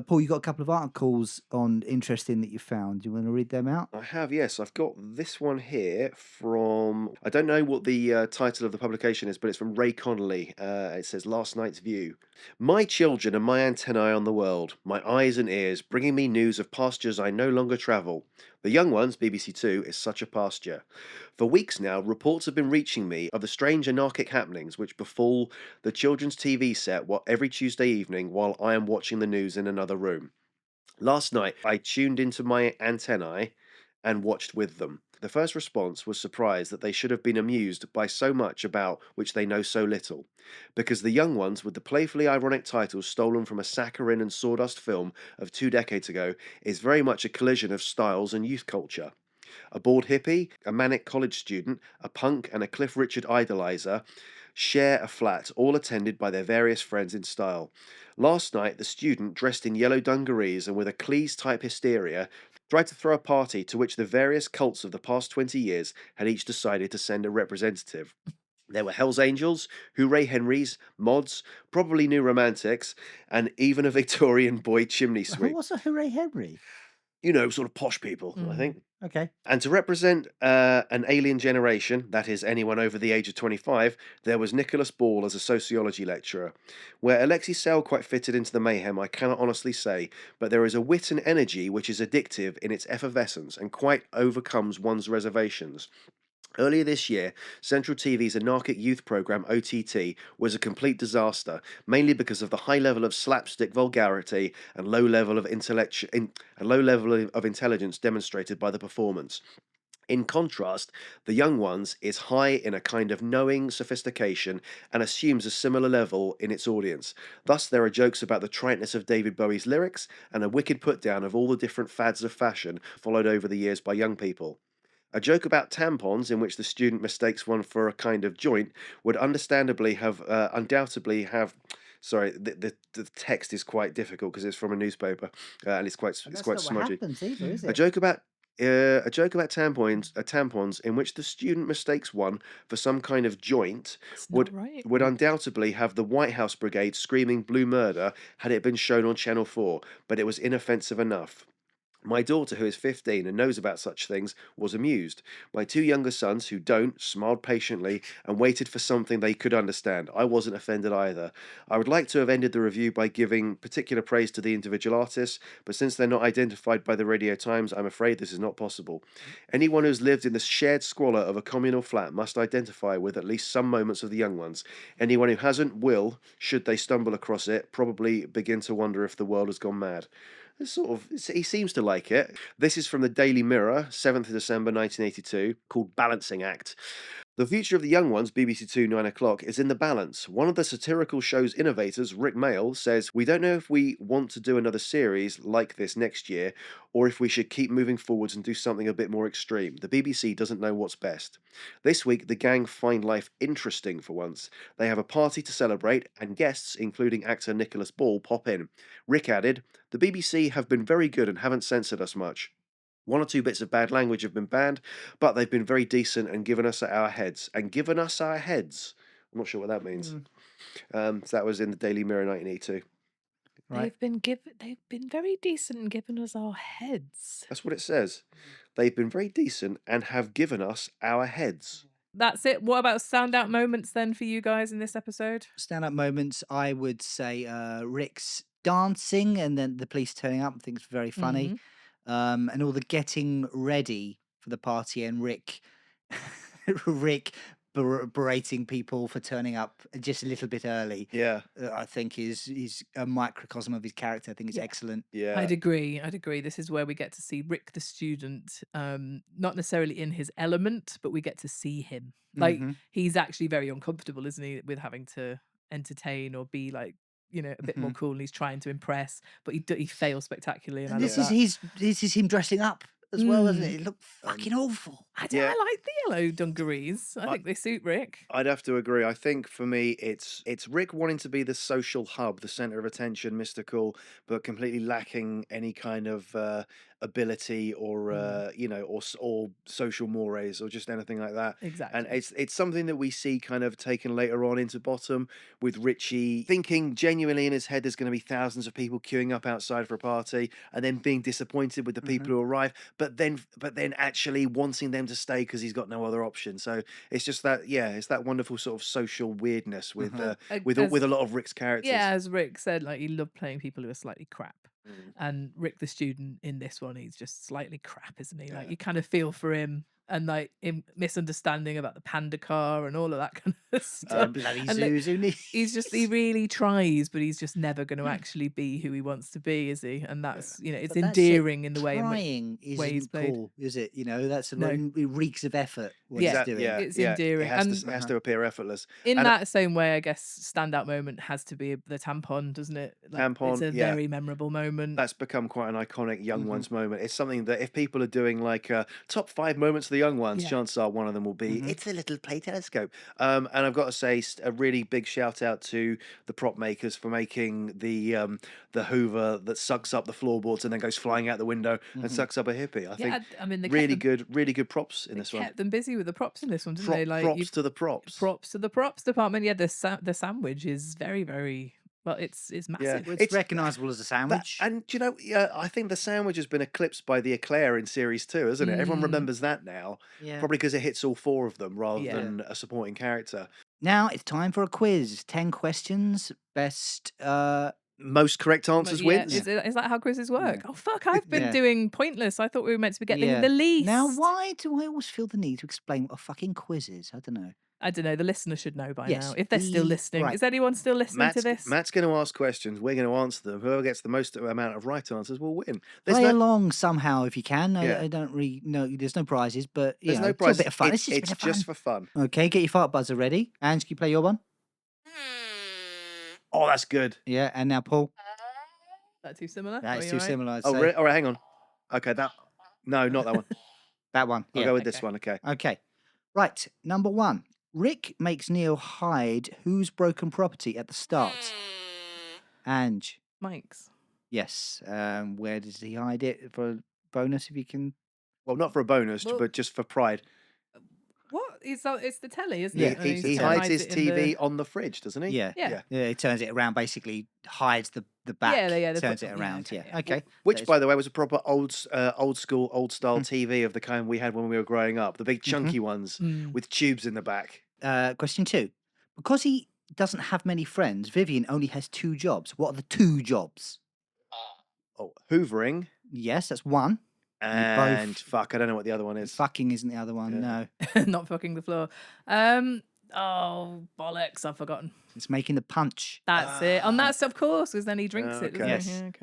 Paul, you got a couple of articles on interesting that you found. Do you want to read them out? I have, yes. I've got this one here from, I don't know what the title of the publication is, but it's from Ray Connolly. It says, Last Night's View. My children are my antennae on the world, my eyes and ears, bringing me news of pastures I no longer travel. The young ones, BBC Two, is such a pasture. For weeks now, reports have been reaching me of the strange anarchic happenings which befall the children's TV set every Tuesday evening while I am watching the news in another room. Last night, I tuned into my antennae and watched with them. The first response was surprise that they should have been amused by so much about which they know so little, because the young ones, with the playfully ironic titles stolen from a saccharine and sawdust film of 2 decades ago, is very much a collision of styles and youth culture. A bored hippie, a manic college student, a punk, and a Cliff Richard idolizer share a flat, all attended by their various friends in style. Last night, the student, dressed in yellow dungarees and with a Cleese-type hysteria, tried to throw a party to which the various cults of the past 20 years had each decided to send a representative. There were Hells Angels, Hooray Henrys, mods, probably New Romantics, and even a Victorian boy chimney sweep. What's a Hooray Henry? You know, sort of posh people, I think. Okay. And to represent an alien generation, that is anyone over the age of 25, there was Nicholas Ball as a sociology lecturer. Where Alexei Sale quite fitted into the mayhem, I cannot honestly say, but there is a wit and energy which is addictive in its effervescence and quite overcomes one's reservations. Earlier this year, Central TV's anarchic youth programme OTT was a complete disaster, mainly because of the high level of slapstick vulgarity and low level of intelligence demonstrated by the performance. In contrast, The Young Ones is high in a kind of knowing sophistication and assumes a similar level in its audience. Thus, there are jokes about the triteness of David Bowie's lyrics and a wicked put-down of all the different fads of fashion followed over the years by young people. A joke about tampons, in which the student mistakes one for a kind of joint, would undoubtedly have. Sorry, the text is quite difficult because it's from a newspaper and it's quite smudgy. Either, is it? A joke about tampons in which the student mistakes one for some kind of joint would undoubtedly have the White House Brigade screaming blue murder had it been shown on Channel 4, but it was inoffensive enough. My daughter, who is 15 and knows about such things, was amused. My 2 younger sons, who don't, smiled patiently and waited for something they could understand. I wasn't offended either. I would like to have ended the review by giving particular praise to the individual artists, but since they're not identified by the Radio Times, I'm afraid this is not possible. Anyone who's lived in the shared squalor of a communal flat must identify with at least some moments of the young ones. Anyone who hasn't will, should they stumble across it, probably begin to wonder if the world has gone mad. He seems to like it. This is from the Daily Mirror, 7th of December 1982, called Balancing Act. The future of the young ones, BBC Two, 9 o'clock, is in the balance. One of the satirical show's innovators, Rick Mail, says, "We don't know if we want to do another series like this next year, or if we should keep moving forwards and do something a bit more extreme. The BBC doesn't know what's best." This week, the gang find life interesting for once. They have a party to celebrate, and guests, including actor Nicholas Ball, pop in. Rick added, "The BBC have been very good and haven't censored us much. 1 or 2 bits of bad language have been banned, but they've been very decent and given us our heads. And given us our heads. I'm not sure what that means. So that was in the Daily Mirror 1982. right? They've been very decent and given us our heads. That's what it says. They've been very decent and have given us our heads. That's it. What about standout moments then for you guys in this episode? Standout moments, I would say Rick's dancing and then the police turning up. I think it's very funny. And all the getting ready for the party and Rick berating people for turning up just a little bit early. Yeah. I think is a microcosm of his character. I think it's excellent. Yeah. I'd agree. This is where we get to see Rick the student, not necessarily in his element, but we get to see him. Like, he's actually very uncomfortable, isn't he, with having to entertain or be like, a bit more cool, and he's trying to impress, but he fails spectacularly. And this is him dressing up as well, isn't it? It looked fucking awful. I like the yellow dungarees. I think they suit Rick. I'd have to agree. I think for me, it's Rick wanting to be the social hub, the center of attention, Mr. Cool, but completely lacking any kind of ability or or social mores or just anything like that. Exactly. And it's something that we see kind of taken later on into Bottom, with Richie thinking genuinely in his head there's going to be thousands of people queuing up outside for a party, and then being disappointed with the people who arrive, but then actually wanting them to stay because he's got no other option. So it's just that, it's that wonderful sort of social weirdness with a lot of Rick's characters. Yeah, as Rick said, like, he loved playing people who are slightly crap. And Rick the student in this one, he's just slightly crap, isn't he? Like, you kind of feel for him, and like him misunderstanding about the panda car and all of that kind of stuff. Bloody And, like, Zuzu. he really tries, but he's just never going to actually be who he wants to be, is he? And that's, it's endearing in the way trying way he's played. Cool, is it? That's it reeks of effort. What Yeah, he's doing. it's endearing. It has to appear effortless. In that same way, I guess standout moment has to be the tampon, doesn't it? Like, tampon, it's a very memorable moment. That's become quite an iconic young ones moment. It's something that if people are doing like top 5 moments of the young ones, chances are one of them will be it's a little play telescope. And I've got to say a really big shout out to the prop makers for making the Hoover that sucks up the floorboards and then goes flying out the window and sucks up a hippie. I think they really good props in this one. Kept them busy with the props in this one, didn't they? Like, props to the props. Props to the props department. Yeah, the sandwich is very, very. Well, it's massive. Yeah, it's recognisable as a sandwich. And I think the sandwich has been eclipsed by the eclair in series 2, isn't it? Everyone remembers that now. Yeah. Probably because it hits all 4 of them rather than a supporting character. Now it's time for a quiz. 10 questions. Best most correct answers wins. Is that how quizzes work? Oh fuck! I've been doing pointless. I thought we were meant to be getting the least. Now, why do I always feel the need to explain what a fucking quiz is? I don't know. The listener should know by now, if they're still listening. Right. Is anyone still listening to this? Matt's going to ask questions. We're going to answer them. Whoever gets the most amount of right answers will win. Play along somehow if you can. I don't really know. There's no prizes, but there's no prizes. It's a bit of fun. It's just for fun. Okay, get your fart buzzer ready. Ange, can you play your one? Oh, that's good. Yeah, and now Paul. That too similar? That's too similar. I'd say. Really? All right, hang on. Okay, no, not that one. That one. I'll go with this one. Okay. Okay. Right, number 1. Rick makes Neil hide whose broken property at the start? Ange. Mike's. Yes. Where does he hide it for a bonus if you can? Well, not for a bonus, but just for pride. What? It's the telly, isn't it? Yeah, he hides his TV on the fridge, doesn't he? Yeah. He turns it around, basically hides the back, turns it around. Okay. Which, by the way, was a proper old school, old style TV of the kind we had when we were growing up. The big chunky ones with tubes in the back. Question 2. Because he doesn't have many friends, Vivian only has 2 jobs. What are the 2 jobs? Hoovering. Yes, that's one. And fuck, I don't know what the other one is. Fucking isn't the other one, no. Not fucking the floor. Oh, bollocks, I've forgotten. It's making the punch. That's it. And that's, of course, because then he drinks it, doesn't he?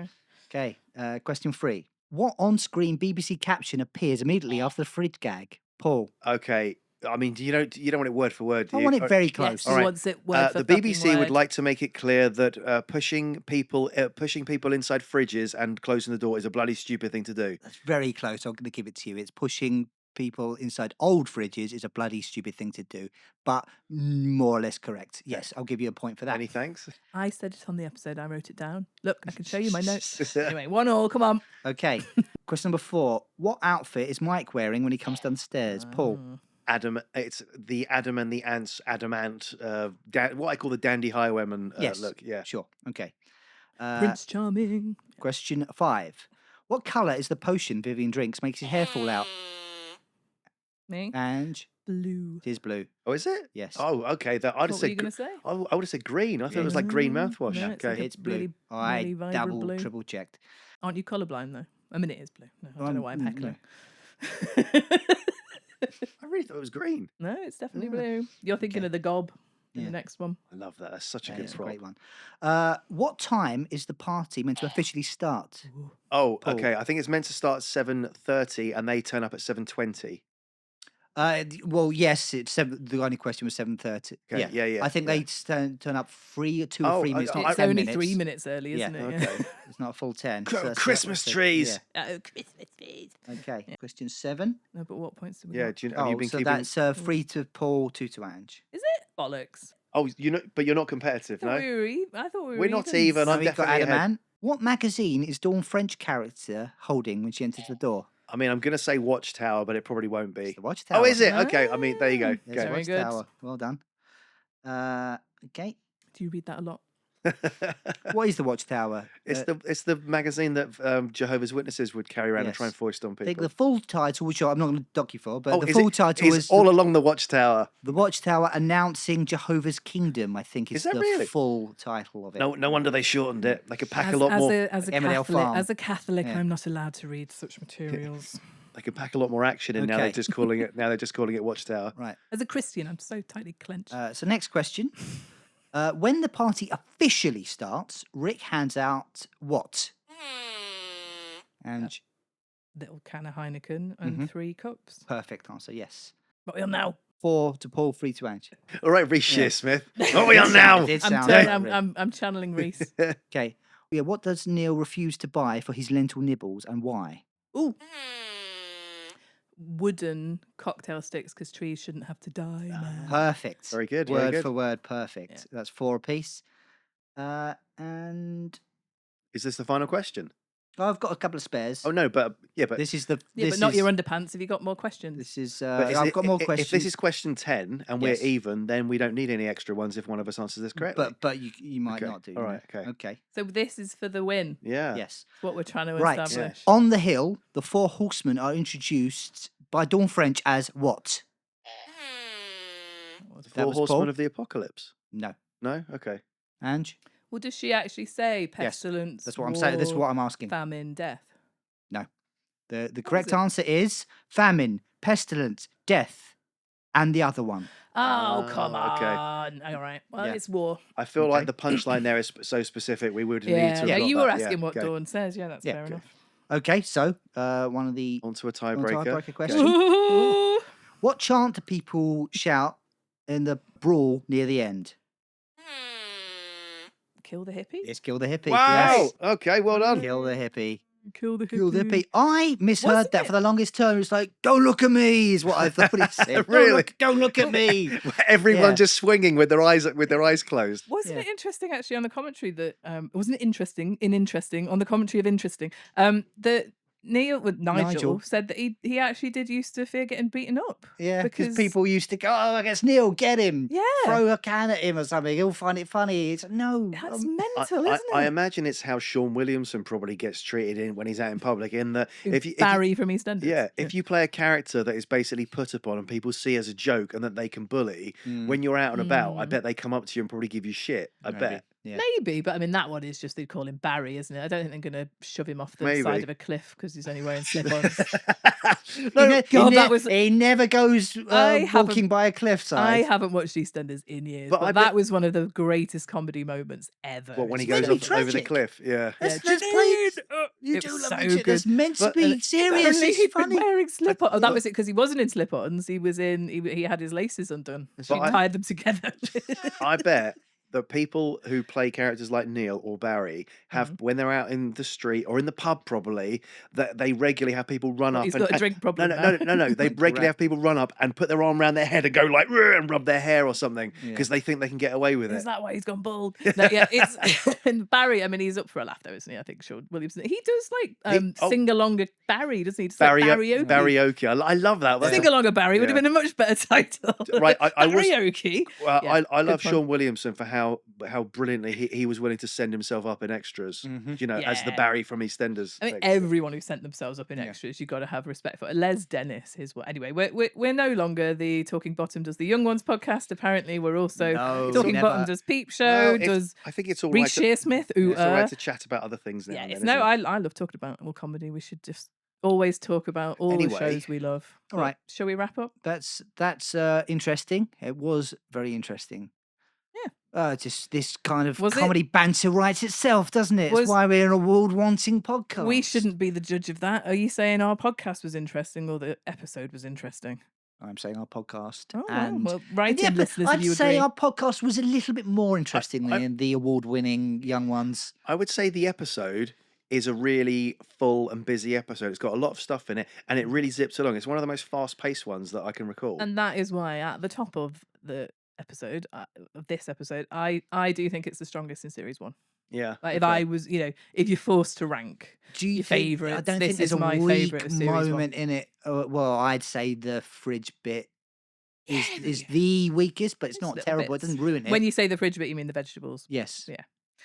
Yeah, okay. Question 3. What on-screen BBC caption appears immediately after the fridge gag? Paul. Okay. I mean, you don't want it word for word. I want it very close. Yes, wants it word for the BBC would like to make it clear that pushing people inside fridges and closing the door is a bloody stupid thing to do. That's very close. I'm going to give it to you. It's pushing people inside old fridges is a bloody stupid thing to do, but more or less correct. Yes, I'll give you a point for that. Many thanks. I said it on the episode. I wrote it down. Look, I can show you my notes. Anyway, 1-1. Come on. Okay. Question number 4. What outfit is Mike wearing when he comes downstairs? Paul. Adam, it's the Adam and the Ants adamant, what I call the dandy highwayman yes, look. Yeah, sure. Okay. Prince Charming. Question 5. What colour is the potion Vivian drinks makes his hair fall out? Me? Ange? Blue. It is blue. Oh, is it? Yes. Oh, okay. I'd have What were said. you going to say? I would have said green. I thought it was like green mouthwash. No, it's like Okay. It's blue. really, I really vibrant double, blue. triple checked. Aren't you colourblind, though? I mean, it is blue. No, I don't know why I'm heckling. I really thought it was green. No, it's definitely blue. You're thinking of the gob in the next one. I love that. That's such a good It's a prop. great one. What time is the party meant to officially start? Oh, Paul. okay. I think it's meant to start at 7:30 and they turn up at 7:20. Well, yes, it's the only question was 7:30. Okay, yeah, I think yeah. they turn up 2 or 3 minutes, not It's 10 only minutes. 3 minutes early, isn't it? Okay. It's not a full 10. Christmas trees. Yeah. Oh, Christmas trees. Okay. Question 7. No, but what points do we Yeah. got? Have you been so keeping? that's 3 to Paul, 2 to Ange. Is it? Bollocks. Oh, but you're not competitive, I thought no. we were I thought we were We're not evens. even. I'm We've got definitely ahead. Adaman. What magazine is Dawn French character holding when she enters the door? I mean, I'm going to say Watchtower, but it probably won't be. It's the Watchtower. Oh, is it? Okay. I mean, there you go. There's Very good. Watchtower. Well done. Okay. Do you read that a lot? What is the Watchtower? It's the magazine that Jehovah's Witnesses would carry around and try and foist on I people. think the full title, which I'm not going to dock you for, but the is full it- title is is all along the Watchtower. The Watchtower Announcing Jehovah's Kingdom, I think is Is that the really? full title of it. No wonder they shortened it. They could pack a lot more. As a Emmerdale Catholic, Farm. I'm not allowed to read such materials. They could pack a lot more action in. Now they're Okay. just calling it. Now they're just calling it Watchtower. Right. As a Christian, I'm so tightly clenched. So next question. When the party officially starts, Rick hands out what? And Little can of Heineken and 3 cups. perfect answer, yes. What are we on now? 4 to Paul, 3 to Ange. All right, Reece Shearsmith. What are we on now? It did I'm, sound turn- like I'm, Rick. I'm channeling Reese. Okay. Yeah, what does Neil refuse to buy for his lentil nibbles and why? Ooh. Wooden cocktail sticks because trees shouldn't have to die, man. Perfect. Very good, Word very good. for word, perfect. Yeah. That's 4 apiece. And Is this the final question? I've got a couple of spares. Oh no, but This is the. Yeah, this but not is, your underpants. Have you got more questions? This is. but is I've it- got more If questions. this is question 10 and we're Yes. even, then we don't need any extra ones if one of us answers this correctly. But you might Okay. not do. All you right, know. okay. Okay. So this is for the win. Yeah. Yes. It's what we're trying to Right. establish. On the hill, the 4 horsemen are introduced by Dawn French as what? The That 4 was horsemen Paul? of the apocalypse. No. No. Okay. Ange? Well, does she actually say pestilence? That's what I'm saying. That's war, what I'm asking. Famine, death. No. The correct it? answer is famine, pestilence, death, and the other one. Oh, come okay. on. All right. Well, Yeah. it's war. I feel Okay. like the punchline there is so specific. We would need to. Yeah, have yeah. got You that. were Yeah, asking what okay. Dawn says. Yeah, that's Yeah, fair okay. enough. Okay, so one of the Onto a on to tiebreaker. tiebreaker question. Ooh. What chant do people shout in the brawl near the end? Kill the hippie? It's kill the hippie. Wow. Yes. Okay. Well done. Kill the hippie. Kill the hippie. Kill the hippie. I misheard Wasn't that it? for the longest term. It's like, don't look at me, is what I thought he said. Really? Don't look at me. Everyone Yeah. just swinging with their eyes closed. Wasn't Yeah. it interesting actually on the commentary that wasn't it interesting on the commentary of interesting that Nigel said that he actually did used to fear getting beaten up. Yeah, because Because- people used to go, oh, I guess Neil, get him. Yeah. Throw a can at him or something. He'll find it funny. It's no. That's um, mental, isn't I it? imagine it's how Sean Williamson probably gets treated when he's out in public. In the Barry from EastEnders. yeah, if you play a character that is basically put upon and people see as a joke and that they can bully, when you're out and about, I bet they come up to you and probably give you shit. I maybe. bet. Yeah. Maybe, but I mean that one is just they'd call him Barry, isn't it? I don't think they're going to shove him off the Maybe. side of a cliff because he's only wearing slip-ons. He never goes I haven't- walking by a cliffside. I haven't watched EastEnders in years, But but, I that bet- was one of the greatest comedy moments ever. Well, when he It's goes really off over the tragic. cliff, yeah. Let's Yeah, play. You it do was love so it. It's good. meant to But- be serious. Only It's he'd been funny. wearing slip-ons. Oh, that was it because he wasn't in slip-ons. He was in. He had his laces undone. So he But I- tied them together. I bet that people who play characters like Neil or Barry have, when they're out in the street or in the pub, probably that they regularly have people run up. He's and, got a and- drink problem No. They regularly Correct. have people run up and put their arm around their head and go like "Rrr," and rub their hair or something because they think they can get away with Is it. that why he's gone bald? No, yeah, it's and Barry. I mean, he's up for a laugh, though, isn't he? I think Sean Williamson. He does like sing along a Barry, doesn't he? Just like karaoke. Karaoke. I love that. That's Sing along a Barry would have yeah. been a much better title. Right, I was- karaoke. Well, Yeah, I love good fun. Sean Williamson for how how brilliantly he was willing to send himself up in extras, as the Barry from EastEnders. I mean, everyone who sent themselves up in extras, you've got to have respect for. Les Dennis, anyway, we're no longer the Talking Bottom does the Young Ones podcast. Apparently, we're also Talking Bottom does Peep Show, I think it's all Reece right. Shearsmith. It's all right to chat about other things now. I love talking about comedy. We should just always talk about all the shows we love. All right, shall we wrap up? That's interesting. It was very interesting. Just this kind of comedy banter writes itself, doesn't it? It's why we're an award-wanting podcast. We shouldn't be the judge of that. Are you saying our podcast was interesting or the episode was interesting? I'm saying our podcast. Write in, listeners, I'd if you say agree. our podcast was a little bit more interesting than the award-winning Young Ones. I would say the episode is a really full and busy episode. It's got a lot of stuff in it, and it really zips along. It's one of the most fast-paced ones that I can recall. And that is why at the top of the episode of this episode, I do think it's the strongest in series 1. Yeah. Like if I was, if you're forced to rank your favourites, I don't think there's my a favourite weak moment moment in it. Well, I'd say the fridge bit is the weakest, but it's not terrible. It doesn't ruin it. When you say the fridge bit, you mean the vegetables? Yes.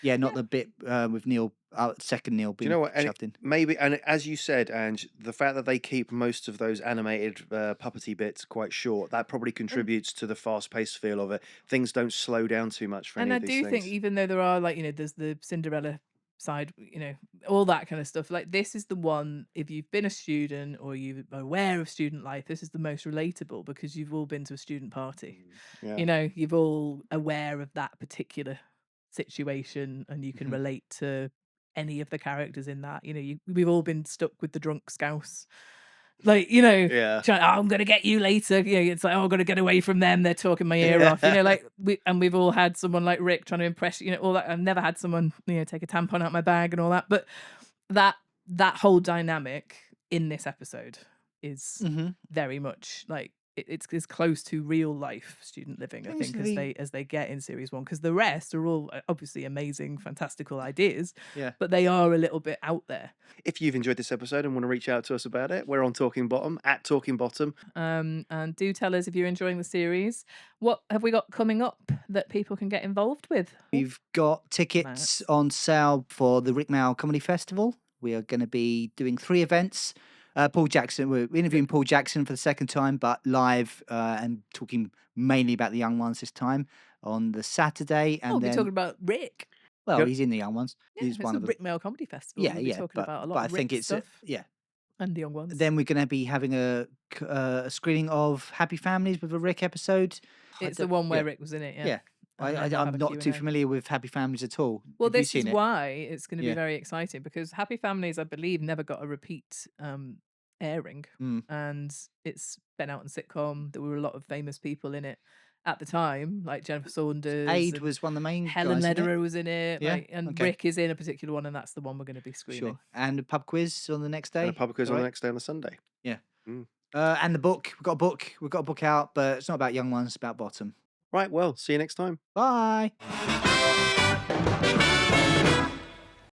Yeah, not the bit with Neil, second Neil being shoved in. Maybe, and as you said, Ange, the fact that they keep most of those animated puppety bits quite short, that probably contributes to the fast-paced feel of it. Things don't slow down too much for any of these things. And I do think, even though there are, there's the Cinderella side, all that kind of stuff, like this is the one, if you've been a student or you're aware of student life, this is the most relatable because you've all been to a student party. You're all aware of that particular situation and you can relate to any of the characters in that. We've all been stuck with the drunk scouse, trying, I'm gonna get you later. It's like, I've got to get away from them, they're talking my ear off. We've all had someone like Rick trying to impress all that. I've never had someone take a tampon out my bag and all that, but that whole dynamic in this episode is very much like it's as close to real life student living, I think, as they get in series 1, because the rest are all obviously amazing, fantastical ideas, but they are a little bit out there. If you've enjoyed this episode and want to reach out to us about it, we're on Talking Bottom, at Talking Bottom. And do tell us if you're enjoying the series. What have we got coming up that people can get involved with? We've got tickets on sale for the Rick Mao Comedy Festival. We are going to be doing 3 events. Paul Jackson, we're interviewing Paul Jackson for the second time, but live and talking mainly about the Young Ones this time on the Saturday. And we're talking about Rick. Well, he's in the Young Ones. He's it's one the of Rick Mail Comedy Festival. We'll talking about a lot of Rick stuff. And the Young Ones. Then we're going to be having a screening of Happy Families with a Rick episode. It's the one where Rick was in it. Yeah. I'm not too familiar with Happy Families at all. Well, this is why it's going to be very exciting, because Happy Families, I believe, never got a repeat airing, and it's been out on sitcom. There were a lot of famous people in it at the time, like Jennifer Saunders. Aid was one of the main Helen guys Lederer was in it, Rick is in a particular one, and that's the one we're going to be screening. Sure. And a pub quiz on the next day. And a pub quiz on the next day on the Sunday. Yeah. And the book. We've got a book out, but it's not about Young Ones, it's about Bottom. Right, well, see you next time. Bye.